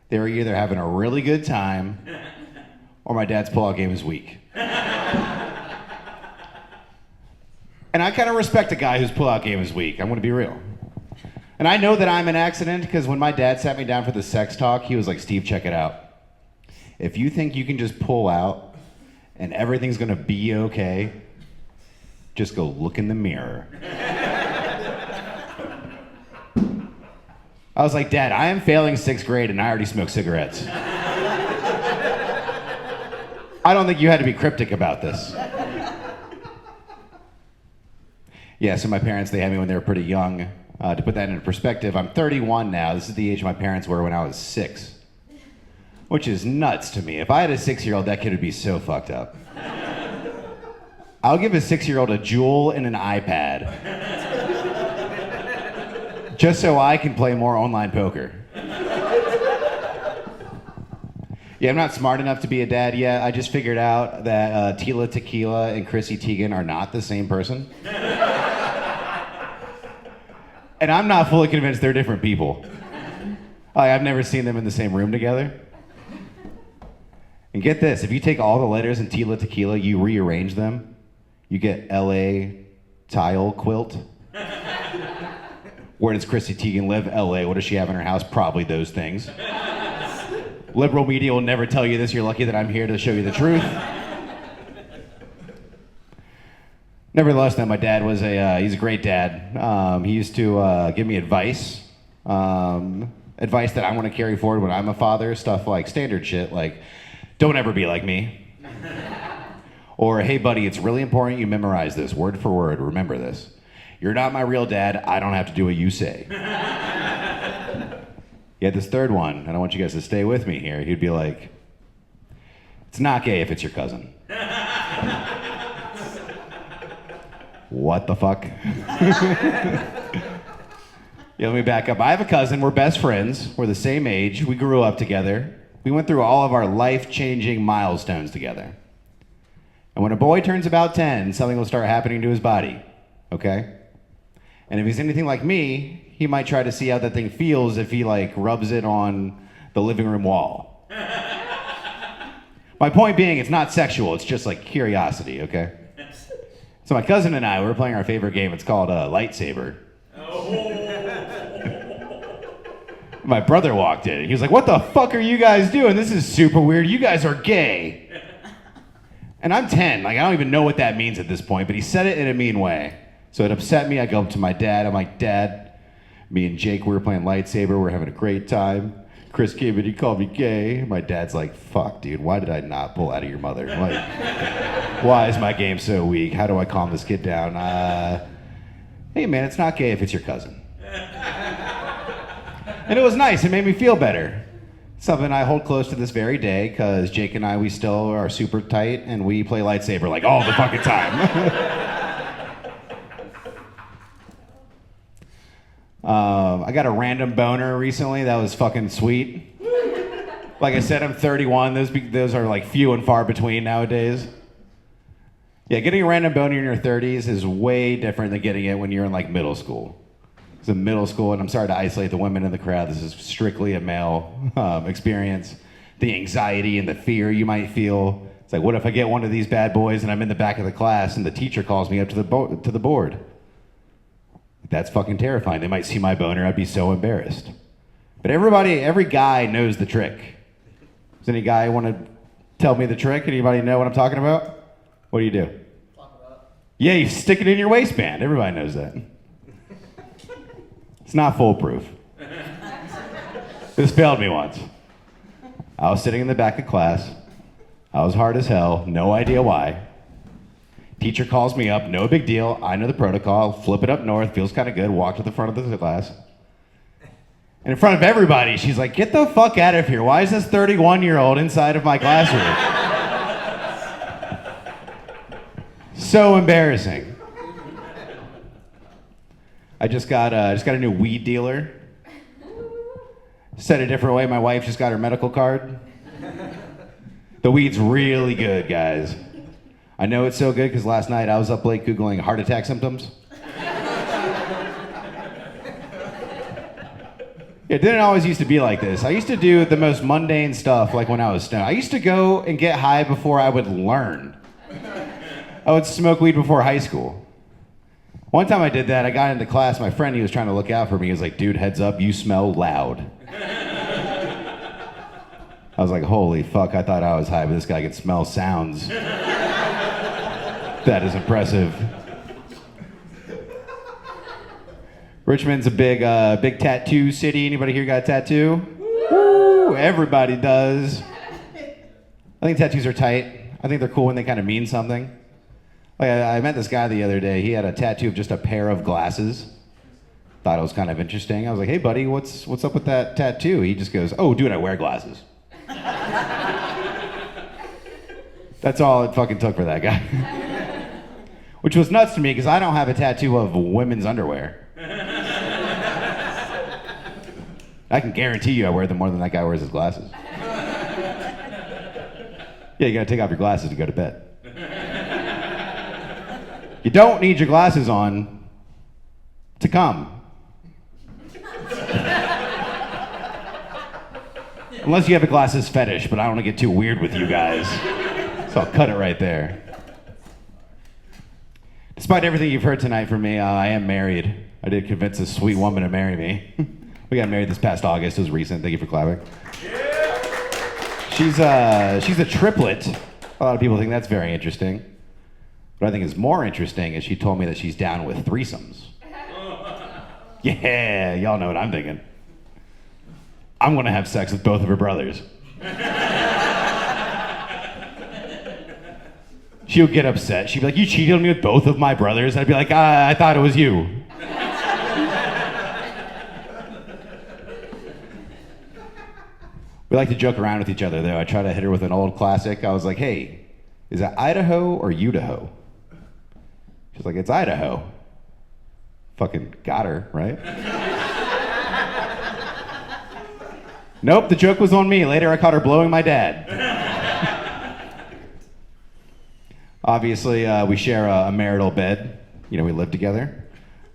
they were either having a really good time or my dad's pull-out game is weak. And I kind of respect a guy whose pull-out game is weak. I'm going to be real. And I know that I'm an accident because when my dad sat me down for the sex talk, he was like, Steve, check it out. If you think you can just pull out and everything's going to be okay, just go look in the mirror. I was like, Dad, I am failing 6th grade and I already smoke cigarettes. I don't think you had to be cryptic about this. Yeah, so my parents, they had me when they were pretty young. To put that into perspective, I'm 31 now. This is the age my parents were when I was 6. Which is nuts to me. If I had a 6-year-old, that kid would be so fucked up. I'll give a 6-year-old a Juul and an iPad. Just so I can play more online poker. Yeah, I'm not smart enough to be a dad yet. I just figured out that Tila Tequila and Chrissy Teigen are not the same person. And I'm not fully convinced they're different people. I've never seen them in the same room together. And get this, if you take all the letters in Tila Tequila, you rearrange them, you get L.A. tile quilt. Where does Chrissy Teigen live? L.A. What does she have in her house? Probably those things. Liberal media will never tell you this. You're lucky that I'm here to show you the truth. Nevertheless, though, my dad was he's a great dad. He used to give me advice. Advice that I want to carry forward when I'm a father. Stuff like standard shit like, don't ever be like me. Or, hey buddy, it's really important you memorize this word for word. Remember this. You're not my real dad. I don't have to do what you say. He had this third one, and I want you guys to stay with me here. He'd be like, it's not gay if it's your cousin. What the fuck? Yeah, let me back up. I have a cousin. We're best friends. We're the same age. We grew up together. We went through all of our life-changing milestones together. And when a boy turns about 10, something will start happening to his body, okay? And if he's anything like me, he might try to see how that thing feels if he, like, rubs it on the living room wall. My point being, it's not sexual. It's just, like, curiosity, okay? So my cousin and I, we were playing our favorite game. It's called Lightsaber. My brother walked in. He was like, what the fuck are you guys doing? This is super weird. You guys are gay. And I'm 10. Like, I don't even know what that means at this point, but he said it in a mean way. So it upset me. I go up to my dad. I'm like, Dad, me and Jake, we were playing Lightsaber. We're having a great time. Chris came in, he called me gay. My dad's like, fuck, dude, why did I not pull out of your mother? Like, why is my game so weak? How do I calm this kid down? Hey, man, it's not gay if it's your cousin. And it was nice. It made me feel better. Something I hold close to this very day, because Jake and I, we still are super tight, and we play Lightsaber like all the fucking time. I got a random boner recently. That was fucking sweet. Like I said, I'm 31. Those are like few and far between nowadays. Yeah, getting a random boner in your 30s is way different than getting it when you're in like middle school. It's in middle school, and I'm sorry to isolate the women in the crowd. This is strictly a male experience. The anxiety and the fear you might feel. It's like, what if I get one of these bad boys and I'm in the back of the class and the teacher calls me up to the board? That's fucking terrifying. They might see my boner. I'd be so embarrassed. But every guy knows the trick. Does any guy want to tell me the trick? Anybody know what I'm talking about? What do you do? Talk about it. Yeah, you stick it in your waistband. Everybody knows that. It's not foolproof. This failed me once. I was sitting in the back of class. I was hard as hell. No idea why. Teacher calls me up, no big deal. I know the protocol. Flip it up north, feels kind of good. Walk to the front of the class. And in front of everybody, she's like, get the fuck out of here. Why is this 31-year-old inside of my classroom? So embarrassing. I just got a new weed dealer. Said a different way, my wife just got her medical card. The weed's really good, guys. I know it's so good because last night I was up late Googling heart attack symptoms. It didn't always used to be like this. I used to do the most mundane stuff like when I was stoned. I used to go and get high before I would learn. I would smoke weed before high school. One time I did that, I got into class, my friend, he was trying to look out for me. He was like, dude, heads up, you smell loud. I was like, holy fuck, I thought I was high, but this guy could smell sounds. That is impressive. Richmond's a big tattoo city. Anybody here got a tattoo? Woo! Everybody does. I think tattoos are tight. I think they're cool when they kind of mean something. Like I met this guy the other day. He had a tattoo of just a pair of glasses. Thought it was kind of interesting. I was like, hey buddy, what's up with that tattoo? He just goes, oh dude, I wear glasses. That's all it fucking took for that guy. Which was nuts to me because I don't have a tattoo of women's underwear. I can guarantee you I wear them more than that guy wears his glasses. Yeah, you gotta take off your glasses to go to bed. You don't need your glasses on to come. Unless you have a glasses fetish, but I don't want to get too weird with you guys. So I'll cut it right there. Despite everything you've heard tonight from me, I am married. I did convince this sweet woman to marry me. We got married this past August. It was recent. Thank you for clapping. She's a triplet. A lot of people think that's very interesting. What I think is more interesting is she told me that she's down with threesomes. Yeah, y'all know what I'm thinking. I'm gonna have sex with both of her brothers. She would get upset. She'd be like, you cheated on me with both of my brothers? I'd be like, I thought it was you. We like to joke around with each other, though. I try to hit her with an old classic. I was like, hey, is that Idaho or Idaho? She's like, it's Idaho. Fucking got her, right? Nope, the joke was on me. Later, I caught her blowing my dad. Obviously, we share a marital bed. You know, we live together.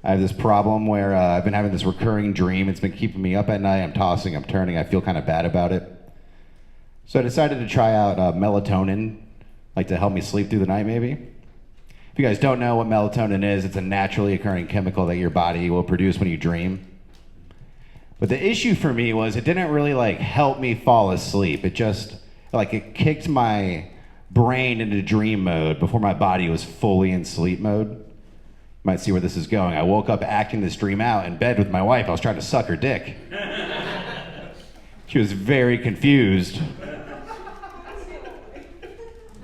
I have this problem where I've been having this recurring dream. It's been keeping me up at night. I'm tossing, I'm turning. I feel kind of bad about it. So I decided to try out melatonin, like to help me sleep through the night, maybe. If you guys don't know what melatonin is, it's a naturally occurring chemical that your body will produce when you dream. But the issue for me was it didn't really like help me fall asleep. It just, like it kicked my brain into dream mode before my body was fully in sleep mode. You might see where this is going. I woke up acting this dream out in bed with my wife. I was trying to suck her dick. She was very confused.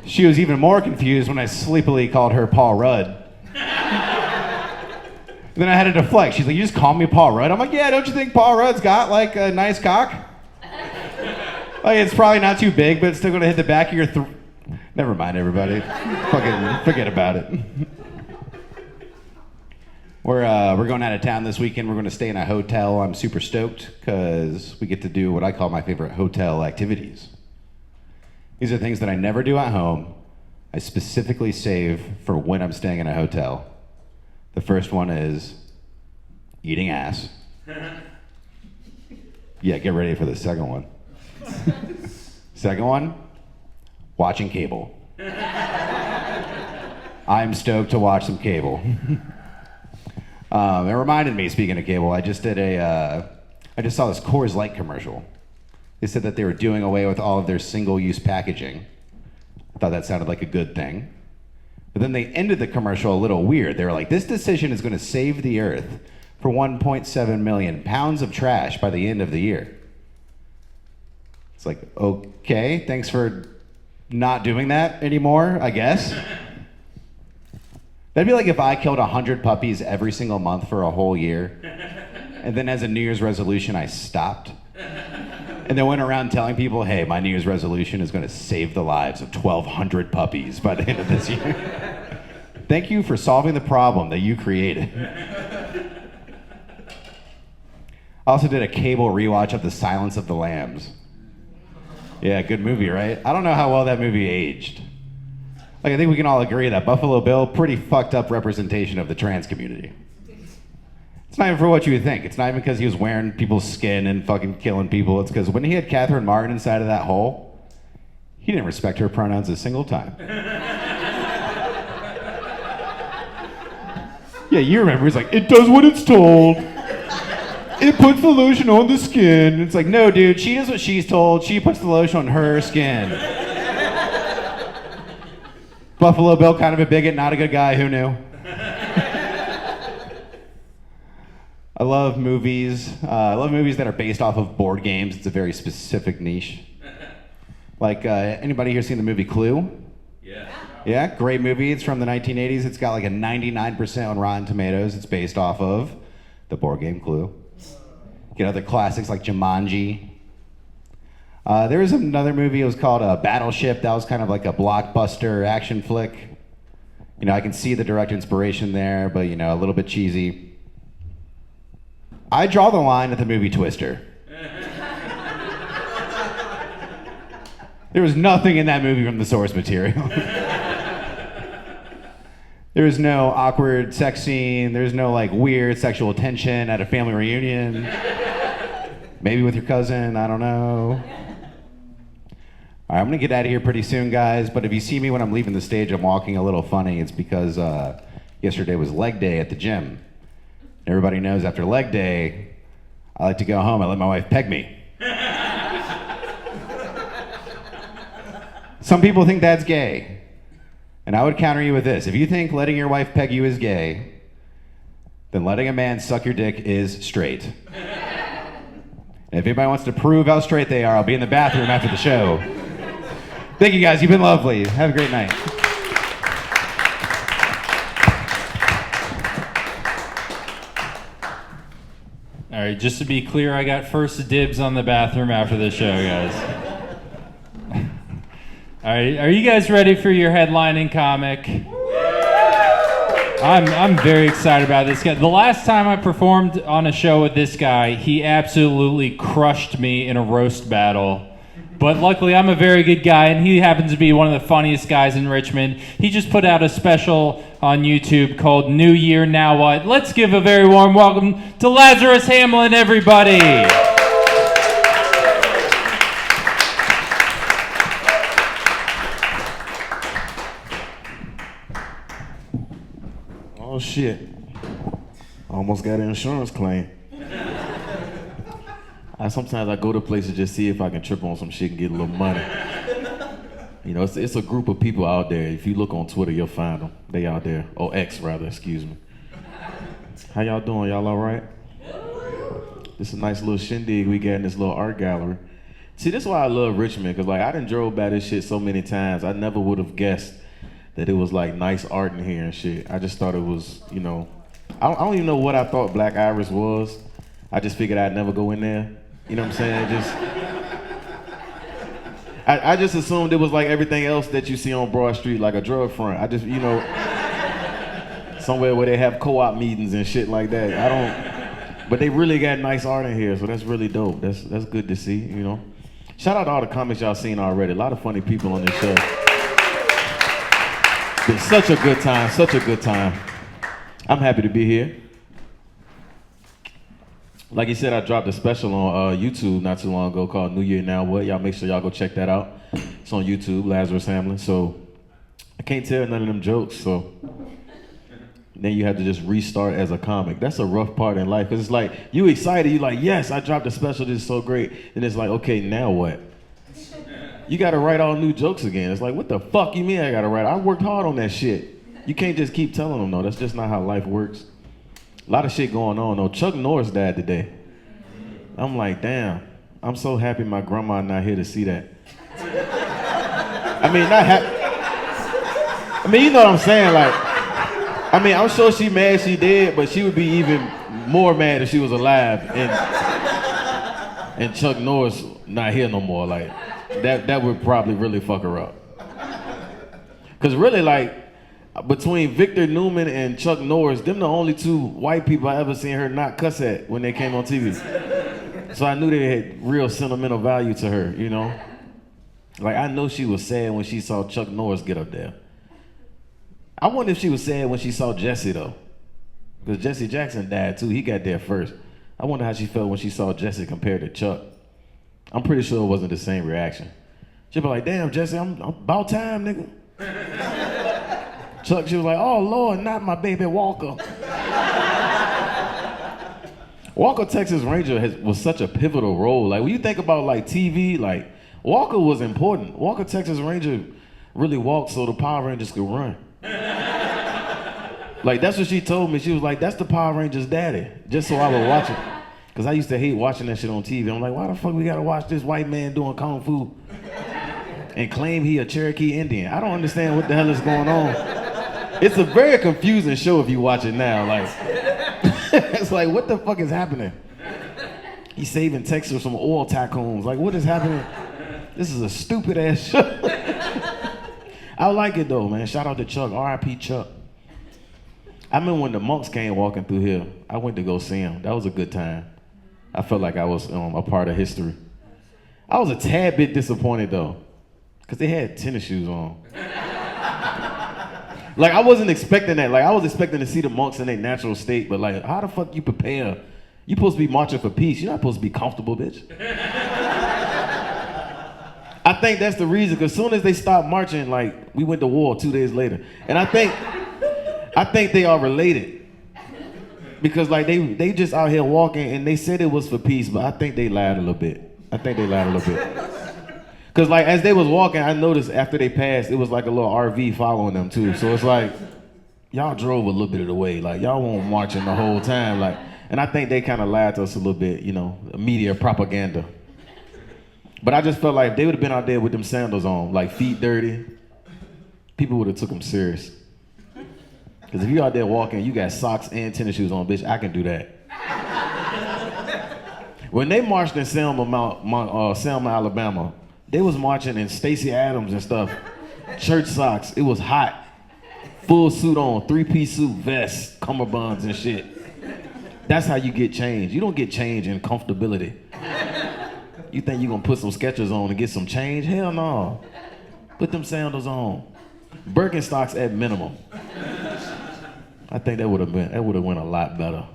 She was even more confused when I sleepily called her Paul Rudd. Then I had to deflect. She's like, you just call me Paul Rudd? I'm like, yeah, don't you think Paul Rudd's got like a nice cock? Like, it's probably not too big, but it's still gonna hit the back of your throat. Never mind, everybody. Fucking forget about it. We're going out of town this weekend. We're going to stay in a hotel. I'm super stoked because we get to do what I call my favorite hotel activities. These are things that I never do at home. I specifically save for when I'm staying in a hotel. The first one is eating ass. Yeah, get ready for the second one. Second one, watching cable. I'm stoked to watch some cable. It reminded me, speaking of cable, I just saw this Coors Light commercial. They said that they were doing away with all of their single-use packaging. I thought that sounded like a good thing. But then they ended the commercial a little weird. They were like, this decision is going to save the earth for 1.7 million pounds of trash by the end of the year. It's like, okay, thanks for not doing that anymore, I guess. That'd be like if I killed 100 puppies every single month for a whole year, and then as a New Year's resolution, I stopped. And then went around telling people, hey, my New Year's resolution is going to save the lives of 1,200 puppies by the end of this year. Thank you for solving the problem that you created. I also did a cable rewatch of The Silence of the Lambs. Yeah, good movie, right? I don't know how well that movie aged. Like, I think we can all agree that Buffalo Bill, pretty fucked up representation of the trans community. It's not even for what you would think. It's not even because he was wearing people's skin and fucking killing people. It's because when he had Catherine Martin inside of that hole, he didn't respect her pronouns a single time. Yeah, you remember, he's like, it does what it's told. It puts the lotion on the skin. It's like, no, dude, she does what she's told. She puts the lotion on her skin. Buffalo Bill, kind of a bigot, not a good guy, who knew? I love movies. I love movies that are based off of board games. It's a very specific niche. Like, anybody here seen the movie Clue? Yeah. Yeah, great movie. It's from the 1980s. It's got like a 99% on Rotten Tomatoes. It's based off of the board game Clue. Get other classics like Jumanji. There was another movie, it was called Battleship. That was kind of like a blockbuster action flick. You know, I can see the direct inspiration there, but, you know, a little bit cheesy. I draw the line at the movie Twister. There was nothing in that movie from the source material. There was no awkward sex scene. There's no like weird sexual tension at a family reunion. Maybe with your cousin, I don't know. All right, I'm gonna get out of here pretty soon, guys. But if you see me when I'm leaving the stage, I'm walking a little funny. It's because yesterday was leg day at the gym. Everybody knows after leg day, I like to go home. I let my wife peg me. Some people think that's gay. And I would counter you with this. If you think letting your wife peg you is gay, then letting a man suck your dick is straight. And if anybody wants to prove how straight they are, I'll be in the bathroom after the show. Thank you guys, you've been lovely. Have a great night. All right, just to be clear, I got first dibs on the bathroom after the show, guys. All right, are you guys ready for your headlining comic? I'm very excited about this guy. The last time I performed on a show with this guy, he absolutely crushed me in a roast battle. But luckily, I'm a very good guy, and he happens to be one of the funniest guys in Richmond. He just put out a special on YouTube called New Year, Now What? Let's give a very warm welcome to Lazarus Hamlin, everybody. Oh shit. I almost got an insurance claim. Sometimes I go to places just see if I can trip on some shit and get a little money. You know, it's a group of people out there. If you look on Twitter, you'll find them. They out there. Oh, X rather, excuse me. How y'all doing? Y'all all right? This is a nice little shindig we got in this little art gallery. See, this is why I love Richmond, because like I done drove by this shit so many times. I never would have guessed that it was like nice art in here and shit. I just thought it was, you know, I don't even know what I thought Black Iris was. I just figured I'd never go in there. You know what I'm saying? I just assumed it was like everything else that you see on Broad Street, like a drug front. I just, you know, somewhere where they have co-op meetings and shit like that. But they really got nice art in here, so that's really dope. That's good to see, you know. Shout out to all the comics y'all seen already. A lot of funny people on this show. Been such a good time, such a good time. I'm happy to be here. Like you said, I dropped a special on YouTube not too long ago called New Year, Now What? Y'all make sure y'all go check that out. It's on YouTube, Lazarus Hamlin. So I can't tell none of them jokes, so then you have to just restart as a comic. That's a rough part in life, because it's like, you excited, you like, yes, I dropped a special, this is so great. And it's like, okay, now what? You gotta write all new jokes again. It's like, what the fuck you mean I gotta write? I worked hard on that shit. You can't just keep telling them, though. That's just not how life works. A lot of shit going on, though. Chuck Norris died today. I'm like, damn. I'm so happy my grandma not here to see that. I mean, not happy. I mean, you know what I'm saying? Like, I mean, I'm sure she mad she did, but she would be even more mad if she was alive and Chuck Norris not here no more. Like, that would probably really fuck her up. Because really, like, between Victor Newman and Chuck Norris, them the only two white people I ever seen her not cuss at when they came on TV. So I knew they had real sentimental value to her, you know? Like, I know she was sad when she saw Chuck Norris get up there. I wonder if she was sad when she saw Jesse, though. Because Jesse Jackson died, too. He got there first. I wonder how she felt when she saw Jesse compared to Chuck. I'm pretty sure it wasn't the same reaction. She'd be like, damn, Jesse, I'm about time, nigga. Chuck, she was like, oh, Lord, not my baby Walker. Walker Texas Ranger was such a pivotal role. Like, when you think about, like, TV, like, Walker was important. Walker Texas Ranger really walked so the Power Rangers could run. Like, that's what she told me. She was like, that's the Power Rangers' daddy, just so I would watch it. Because I used to hate watching that shit on TV. I'm like, why the fuck we gotta watch this white man doing kung fu and claim he a Cherokee Indian? I don't understand what the hell is going on. It's a very confusing show if you watch it now. Like, it's like, what the fuck is happening? He's saving Texas from oil tycoons. Like, what is happening? This is a stupid ass show. I like it though, man. Shout out to Chuck, R.I.P. Chuck. I remember when the Monks came walking through here, I went to go see him. That was a good time. I felt like I was a part of history. I was a tad bit disappointed though, because they had tennis shoes on. Like, I wasn't expecting that. Like, I was expecting to see the Monks in their natural state, but like, how the fuck you prepare? You supposed to be marching for peace. You're not supposed to be comfortable, bitch. I think that's the reason, because as soon as they stopped marching, like, we went to war 2 days later. And I think they are related. Because like they just out here walking and they said it was for peace, but I think they lied a little bit. Cause like as they was walking, I noticed after they passed, it was like a little RV following them too. So it's like, y'all drove a little bit of the way. Like y'all weren't marching the whole time. Like, and I think they kind of lied to us a little bit, you know, media propaganda. But I just felt like if they would have been out there with them sandals on, like feet dirty, people would have took them serious. Cause if you out there walking, you got socks and tennis shoes on, bitch, I can do that. When they marched in Selma, Alabama, they was marching in Stacey Adams and stuff, church socks. It was hot. Full suit on, 3-piece suit, vest, cummerbunds and shit. That's how you get change. You don't get change in comfortability. You think you gonna put some Skechers on and get some change? Hell no. Put them sandals on. Birkenstocks at minimum. I think that would have went a lot better.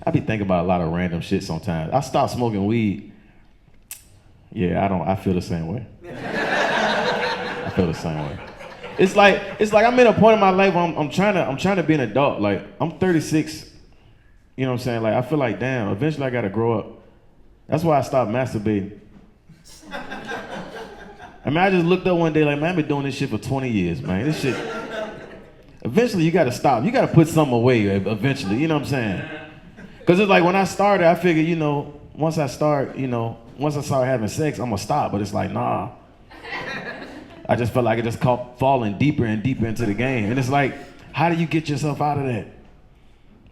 I be thinking about a lot of random shit sometimes. I stopped smoking weed. Yeah, I feel the same way. I feel the same way. It's like I'm in a point in my life where I'm trying to be an adult. Like I'm 36. You know what I'm saying? Like I feel like damn, eventually I gotta grow up. That's why I stopped masturbating. I mean, I just looked up one day like, man, I've been doing this shit for 20 years, man. This shit. Eventually you gotta stop. You gotta put something away eventually, you know what I'm saying? Cause it's like when I started, I figured, you know, once I start having sex, I'm gonna stop. But it's like, nah. I just felt like it just kept falling deeper and deeper into the game. And it's like, how do you get yourself out of that?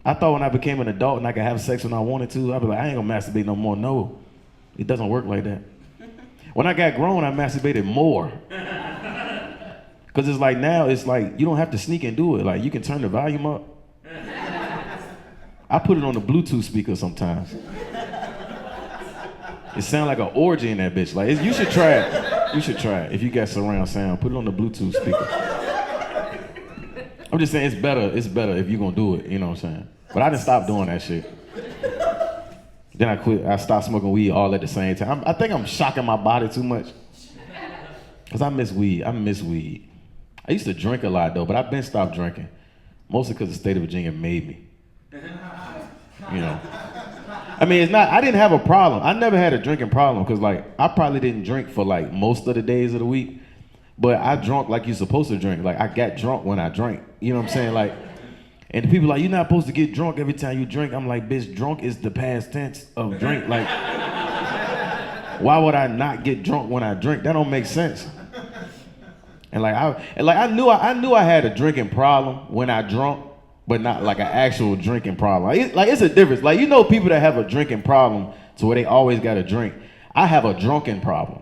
I thought when I became an adult and I could have sex when I wanted to, I'd be like, I ain't gonna masturbate no more. No, it doesn't work like that. When I got grown, I masturbated more. Cause it's like now, it's like, you don't have to sneak and do it. Like you can turn the volume up. I put it on the Bluetooth speaker sometimes. It sounds like an orgy in that bitch. Like you should try it. You should try it. If you got surround sound, put it on the Bluetooth speaker. I'm just saying it's better if you're gonna do it, you know what I'm saying? But I didn't stop doing that shit. Then I quit. I stopped smoking weed all at the same time. I think I'm shocking my body too much. Cause I miss weed. I used to drink a lot though, but I've been stopped drinking. Mostly because the state of Virginia made me. You know. I mean, I didn't have a problem. I never had a drinking problem because like I probably didn't drink for like most of the days of the week, but I drunk like you're supposed to drink. Like I got drunk when I drank. You know what I'm saying? Like, and the people like, you're not supposed to get drunk every time you drink. I'm like, bitch, drunk is the past tense of drink. Like, why would I not get drunk when I drink? That don't make sense. And I knew I had a drinking problem when I drunk, but not like an actual drinking problem. It's a difference. Like, you know people that have a drinking problem to where they always got to drink. I have a drunken problem.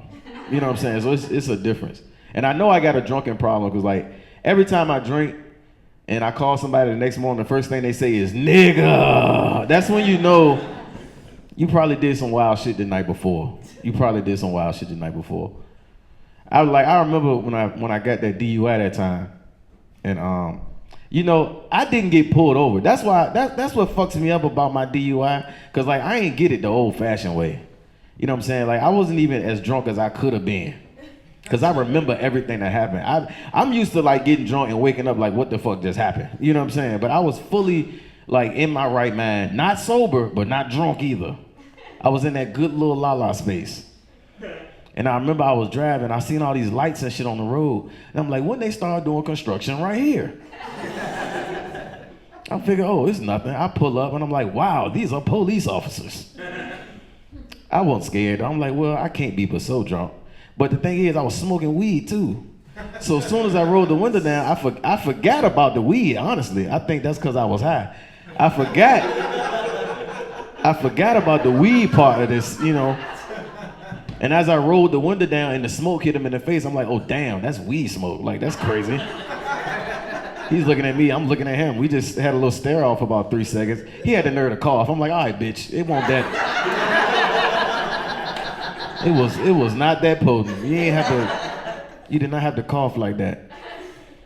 You know what I'm saying? So it's a difference. And I know I got a drunken problem because like every time I drink and I call somebody the next morning, the first thing they say is, nigga. That's when you know you probably did some wild shit the night before. I remember when I got that DUI that time, and you know, I didn't get pulled over. That's why that's what fucks me up about my DUI, cause like I ain't get it the old-fashioned way. You know what I'm saying? Like I wasn't even as drunk as I could have been, cause I remember everything that happened. I'm used to like getting drunk and waking up like, what the fuck just happened? You know what I'm saying? But I was fully like in my right mind, not sober, but not drunk either. I was in that good little la-la space. And I remember I was driving, I seen all these lights and shit on the road. And I'm like, when they start doing construction right here? I figure, oh, it's nothing. I pull up and I'm like, wow, these are police officers. I wasn't scared. I'm like, well, I can't be but so drunk. But the thing is, I was smoking weed too. So as soon as I rolled the window down, I forgot about the weed, honestly. I think that's because I was high. I forgot about the weed part of this, you know. And as I rolled the window down and the smoke hit him in the face, I'm like, oh damn, that's weed smoke. Like, that's crazy. He's looking at me, I'm looking at him. We just had a little stare off for about 3 seconds. He had the nerve to cough. I'm like, all right, bitch, it wasn't that. It was not that potent. You did not have to cough like that.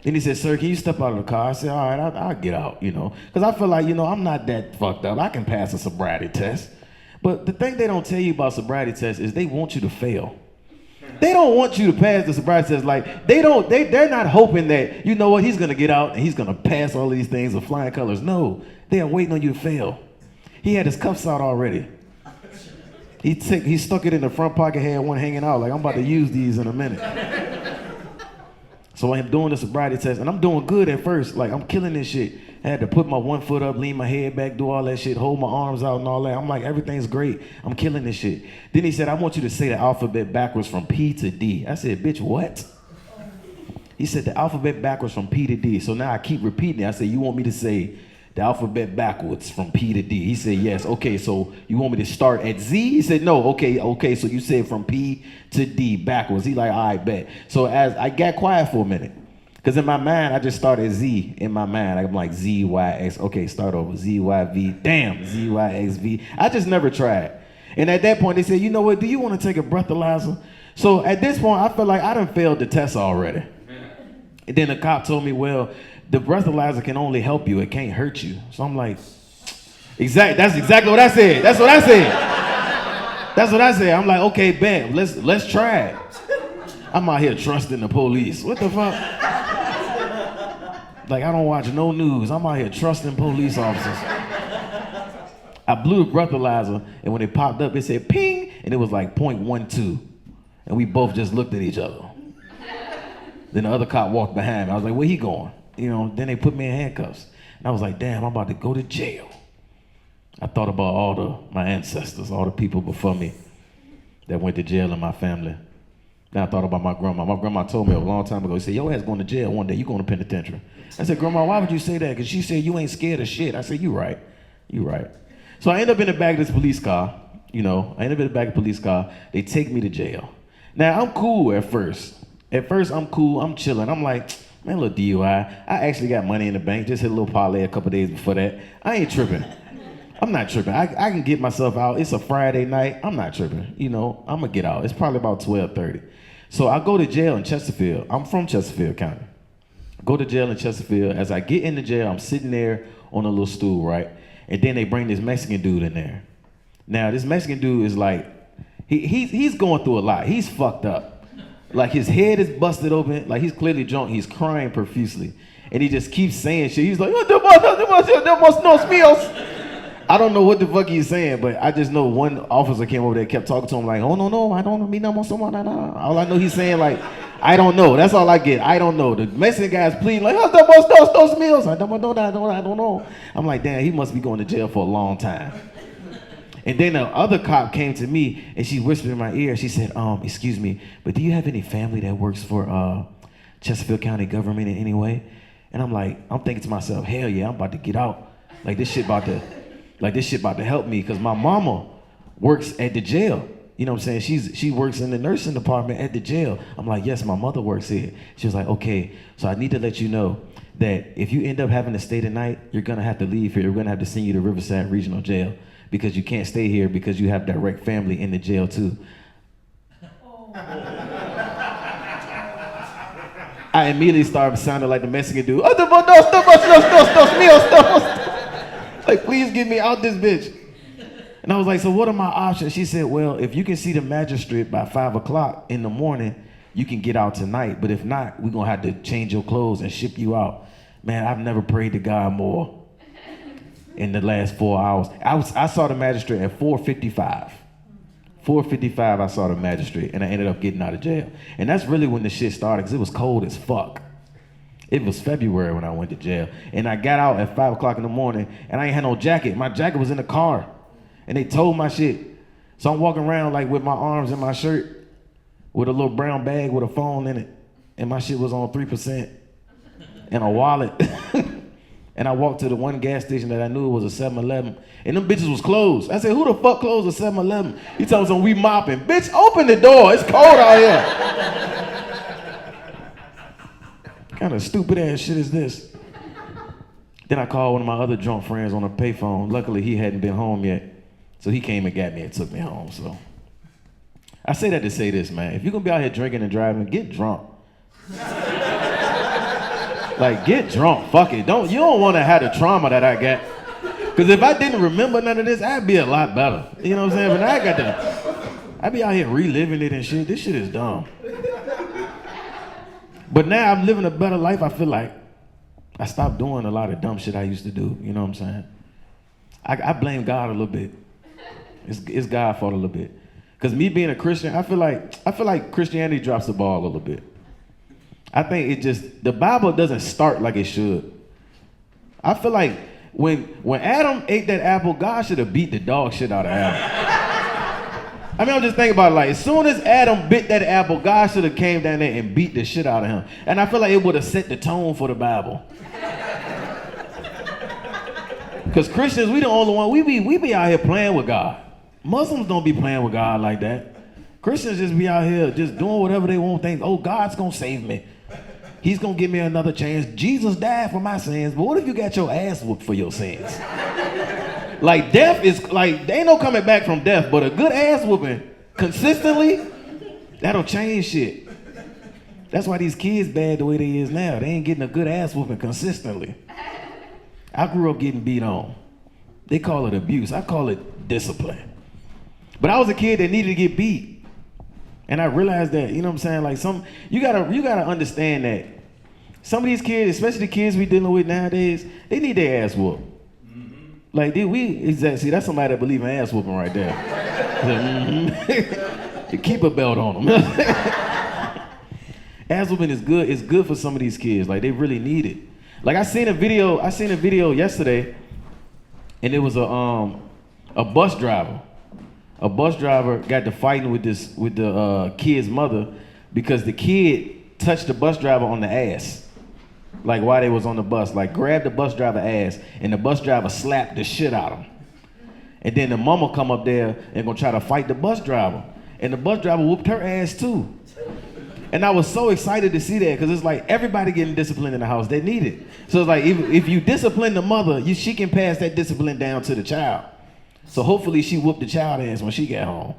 Then he said, sir, can you step out of the car? I said, all right, I'll get out, you know. Because I feel like, you know, I'm not that fucked up. I can pass a sobriety test. But the thing they don't tell you about sobriety tests is they want you to fail. They don't want you to pass the sobriety test. Like, they're not hoping that, you know what, he's gonna get out and he's gonna pass all these things with flying colors. No, they are waiting on you to fail. He had his cuffs out already. He stuck it in the front pocket, had one hanging out, like I'm about to use these in a minute. So I'm doing the sobriety test, and I'm doing good at first, like I'm killing this shit. I had to put my one foot up, lean my head back, do all that shit, hold my arms out and all that. I'm like, everything's great. I'm killing this shit. Then he said, I want you to say the alphabet backwards from P to D. I said, bitch, what? He said, the alphabet backwards from P to D. So now I keep repeating it. I said, you want me to say the alphabet backwards from P to D? He said, yes. Okay, so you want me to start at Z? He said, no. Okay, so you said from P to D backwards. He like, all right, bet. So as I got quiet for a minute, because in my mind, I just started Z in my mind. I'm like, Z, Y, X. Okay, start over. Z, Y, V. Damn, Z, Y, X, V. I just never tried. And at that point, they said, you know what? Do you want to take a breathalyzer? So at this point, I felt like I done failed the test already. And then the cop told me, well, the breathalyzer can only help you. It can't hurt you. So I'm like, that's exactly what I said. That's what I said. I'm like, okay, bet. Let's try it. I'm out here trusting the police. What the fuck? Like, I don't watch no news. I'm out here trusting police officers. I blew the breathalyzer, and when it popped up, it said ping, and it was like 0.12. And we both just looked at each other. Then the other cop walked behind me. I was like, where he going? You know, then they put me in handcuffs. And I was like, damn, I'm about to go to jail. I thought about all my ancestors, all the people before me that went to jail in my family. Then I thought about my grandma. My grandma told me a long time ago, she said, your ass going to jail one day, you going to penitentiary. I said, Grandma, why would you say that? Because she said, you ain't scared of shit. I said, you right. So I end up in the back of this police car. You know, They take me to jail. Now, I'm cool at first. At first, I'm cool. I'm chilling. I'm like, man, a little DUI. I actually got money in the bank. Just hit a little parlay a couple days before that. I ain't tripping. I'm not tripping. I can get myself out. It's a Friday night. I'm not tripping. You know, I'm going to get out. It's probably about 12:30. So I go to jail in Chesterfield. I'm from Chesterfield County. I go to jail in Chesterfield. As I get into jail, I'm sitting there on a little stool, right? And then they bring this Mexican dude in there. Now, this Mexican dude is like, he's going through a lot. He's fucked up. Like, his head is busted open. Like, he's clearly drunk. He's crying profusely. And he just keeps saying shit. He's like, I don't know what the fuck he's saying, but I just know one officer came over there, kept talking to him like, oh, no, I don't mean no more. All I know he's saying like, I don't know. That's all I get. I don't know. The Mexican guy's pleading like, those meals. I don't know. I'm like, damn, he must be going to jail for a long time. And then the other cop came to me and she whispered in my ear. She said, excuse me, but do you have any family that works for Chesterfield County government in any way? And I'm thinking to myself, hell yeah, I'm about to get out. Like this shit about to help me, because my mama works at the jail. You know what I'm saying? She works in the nursing department at the jail. I'm like, yes, my mother works here. She was like, okay, so I need to let you know that if you end up having to stay the night, you're gonna have to leave here. We're gonna have to send you to Riverside Regional Jail because you can't stay here because you have direct family in the jail too. I immediately started sounding like the Mexican dude. Like, please get me out this bitch. And I was like, so what are my options? She said, well, if you can see the magistrate by 5 o'clock in the morning, you can get out tonight. But if not, we're going to have to change your clothes and ship you out. Man, I've never prayed to God more in the last 4 hours. I saw the magistrate at 4:55. 4:55, I saw the magistrate, and I ended up getting out of jail. And that's really when the shit started, because it was cold as fuck. It was February when I went to jail. And I got out at 5 o'clock in the morning, and I ain't had no jacket. My jacket was in the car. And they towed my shit. So I'm walking around like with my arms in my shirt with a little brown bag with a phone in it. And my shit was on 3% and a wallet. And I walked to the one gas station that I knew was a 7-Eleven. And them bitches was closed. I said, who the fuck closed a 7-Eleven? He told me, we mopping. Bitch, open the door. It's cold out here. What kind of stupid ass shit is this? Then I called one of my other drunk friends on a payphone. Luckily, he hadn't been home yet. So he came and got me and took me home. So I say that to say this, man. If you're gonna be out here drinking and driving, get drunk. Like, get drunk. Fuck it. You don't want to have the trauma that I got. Because if I didn't remember none of this, I'd be a lot better. You know what I'm saying? But I be out here reliving it and shit. This shit is dumb. But now I'm living a better life. I feel like I stopped doing a lot of dumb shit I used to do. You know what I'm saying? I blame God a little bit. It's God's fault a little bit. Cause me being a Christian, I feel like Christianity drops the ball a little bit. I think the Bible doesn't start like it should. I feel like when Adam ate that apple, God should have beat the dog shit out of Adam. I mean, I'm just thinking about it, like, as soon as Adam bit that apple, God should have came down there and beat the shit out of him. And I feel like it would have set the tone for the Bible. Because Christians, we the only one, we be out here playing with God. Muslims don't be playing with God like that. Christians just be out here just doing whatever they want, think, oh, God's gonna save me. He's gonna give me another chance. Jesus died for my sins, but what if you got your ass whooped for your sins? Like, death is, like, they ain't no coming back from death, but a good ass whooping consistently, that'll change shit. That's why these kids bad the way they is now. They ain't getting a good ass whooping consistently. I grew up getting beat on. They call it abuse. I call it discipline. But I was a kid that needed to get beat. And I realized that, you know what I'm saying? Like, you gotta understand that some of these kids, especially the kids we dealing with nowadays, they need their ass whooped. Like, see, that's somebody that believe in ass whooping right there. Keep a belt on them. Ass whooping is good. It's good for some of these kids. Like, they really need it. Like, I seen a video yesterday, and it was a bus driver. A bus driver got to fighting with the kid's mother because the kid touched the bus driver on the ass. Like, while they was on the bus, like, grabbed the bus driver ass, and the bus driver slapped the shit out of him. And then the mama come up there and gonna try to fight the bus driver. And the bus driver whooped her ass too. And I was so excited to see that, because it's like everybody getting disciplined in the house. They need it. So it's like, if you discipline the mother, she can pass that discipline down to the child. So hopefully she whooped the child ass when she got home.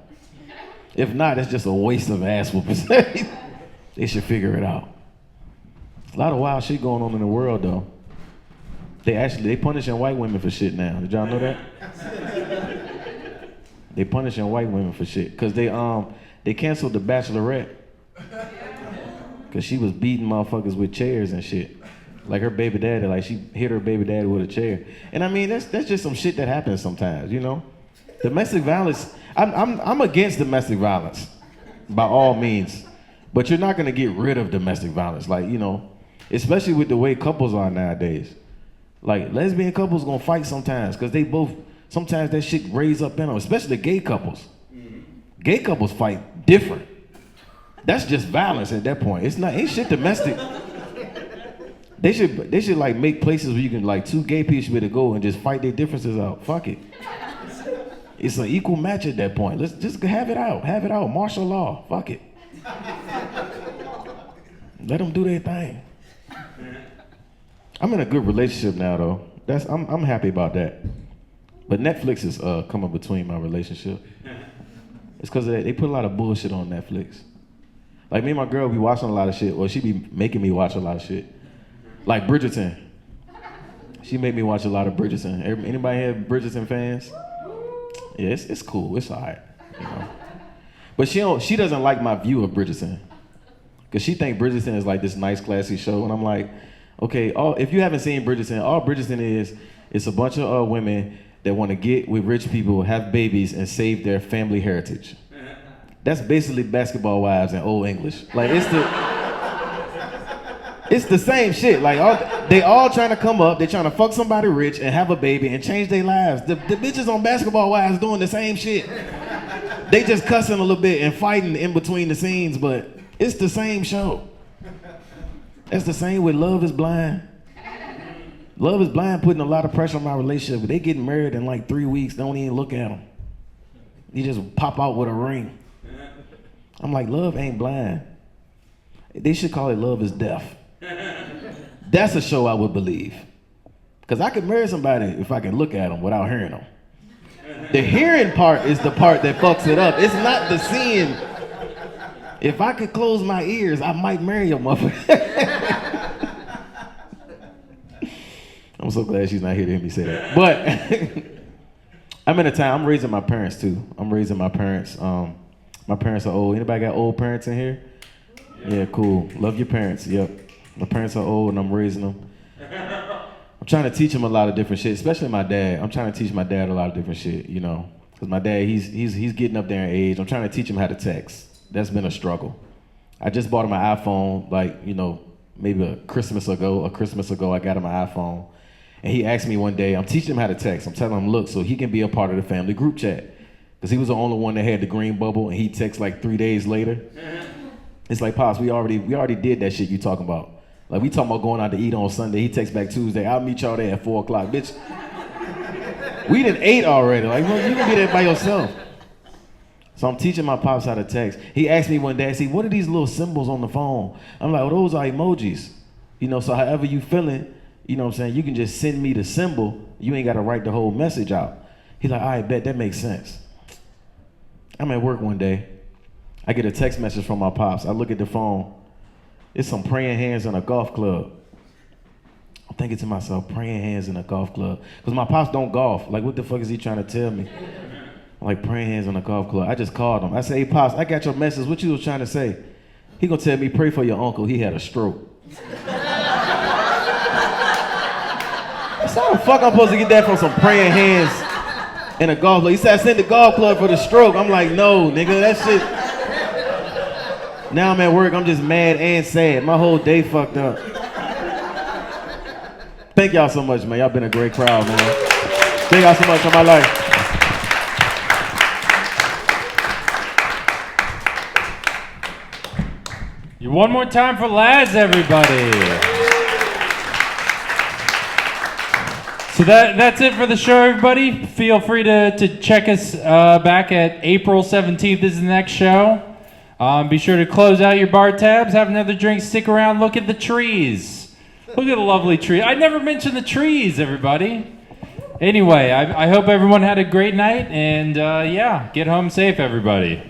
If not, it's just a waste of ass whoopings. They should figure it out. A lot of wild shit going on in the world, though. They punishing white women for shit now. Did y'all know that? They punishing white women for shit because they canceled The Bachelorette because she was beating motherfuckers with chairs and shit. Like her baby daddy, like she hit her baby daddy with a chair. And I mean, that's just some shit that happens sometimes, you know? Domestic violence, I'm against domestic violence by all means, but you're not gonna get rid of domestic violence. Like, you know, especially with the way couples are nowadays. Like, lesbian couples gonna fight sometimes because sometimes that shit raise up in them, especially gay couples. Gay couples fight different. That's just violence at that point. Ain't shit domestic. They should like make places where you can, like, two gay people should be able to go and just fight their differences out. Fuck it. It's an equal match at that point. Let's just have it out. Have it out. Martial law. Fuck it. Let them do their thing. I'm in a good relationship now, though. I'm happy about that. But Netflix is coming between my relationship. It's because they put a lot of bullshit on Netflix. Like, me and my girl be watching a lot of shit, or she be making me watch a lot of shit. Like Bridgerton. She made me watch a lot of Bridgerton. Anybody here Bridgerton fans? Yeah, it's cool. It's all right, you know. But she doesn't like my view of Bridgerton. Because she think Bridgerton is like this nice, classy show. And I'm like, okay, if you haven't seen Bridgerton, all Bridgerton is, it's a bunch of women that want to get with rich people, have babies, and save their family heritage. That's basically Basketball Wives in Old English. Like, it's the same shit. Like, they all trying to come up, they trying to fuck somebody rich and have a baby and change their lives. The bitches on Basketball Wives doing the same shit. They just cussing a little bit and fighting in between the scenes, but it's the same show. That's the same with Love is Blind. Love is Blind putting a lot of pressure on my relationship. They getting married in like 3 weeks, don't even look at them. You just pop out with a ring. I'm like, love ain't blind. They should call it Love is Deaf. That's a show I would believe. Because I could marry somebody if I can look at them without hearing them. The hearing part is the part that fucks it up. It's not the seeing. If I could close my ears, I might marry a motherfucker. I'm so glad she's not here to hear me say that. But I'm in a time, I'm raising my parents too. I'm raising my parents. My parents are old. Anybody got old parents in here? Yeah, cool. Love your parents. Yep. My parents are old and I'm raising them. I'm trying to teach him a lot of different shit, especially my dad. I'm trying to teach my dad a lot of different shit, you know. Because my dad, he's getting up there in age. I'm trying to teach him how to text. That's been a struggle. I just bought him an iPhone, like, you know, maybe a Christmas ago, I got him an iPhone. And he asked me one day, I'm teaching him how to text. I'm telling him, look, so he can be a part of the family group chat. Because he was the only one that had the green bubble, and he texts like 3 days later. It's like, Pops, we already did that shit you talking about. Like, we talking about going out to eat on Sunday. He texts back Tuesday, I'll meet y'all there at 4 o'clock. Bitch, we done ate already. Like, well, you can be there by yourself. So I'm teaching my pops how to text. He asked me one day, what are these little symbols on the phone? I'm like, well, those are emojis. You know, so however you feeling, you know what I'm saying, you can just send me the symbol. You ain't got to write the whole message out. He's like, all right, bet, that makes sense. I'm at work one day. I get a text message from my pops. I look at the phone. It's some praying hands in a golf club. I'm thinking to myself, praying hands in a golf club. Because my pops don't golf. Like, what the fuck is he trying to tell me? I'm like, praying hands in a golf club. I just called him. I said, hey, Pops, I got your message. What you was trying to say? He gonna tell me, pray for your uncle. He had a stroke. So how the fuck I'm supposed to get that from some praying hands in a golf club? He said, I sent the golf club for the stroke. I'm like, no, nigga, that shit. Now I'm at work, I'm just mad and sad. My whole day fucked up. Thank y'all so much, man. Y'all been a great crowd, man. Thank y'all so much for my life. One more time for Laz, everybody. So that's it for the show, everybody. Feel free to check us back at April 17th is the next show. Be sure to close out your bar tabs, have another drink, stick around, look at the trees. Look at the lovely tree. I never mentioned the trees, everybody. Anyway, I hope everyone had a great night, and yeah, get home safe, everybody.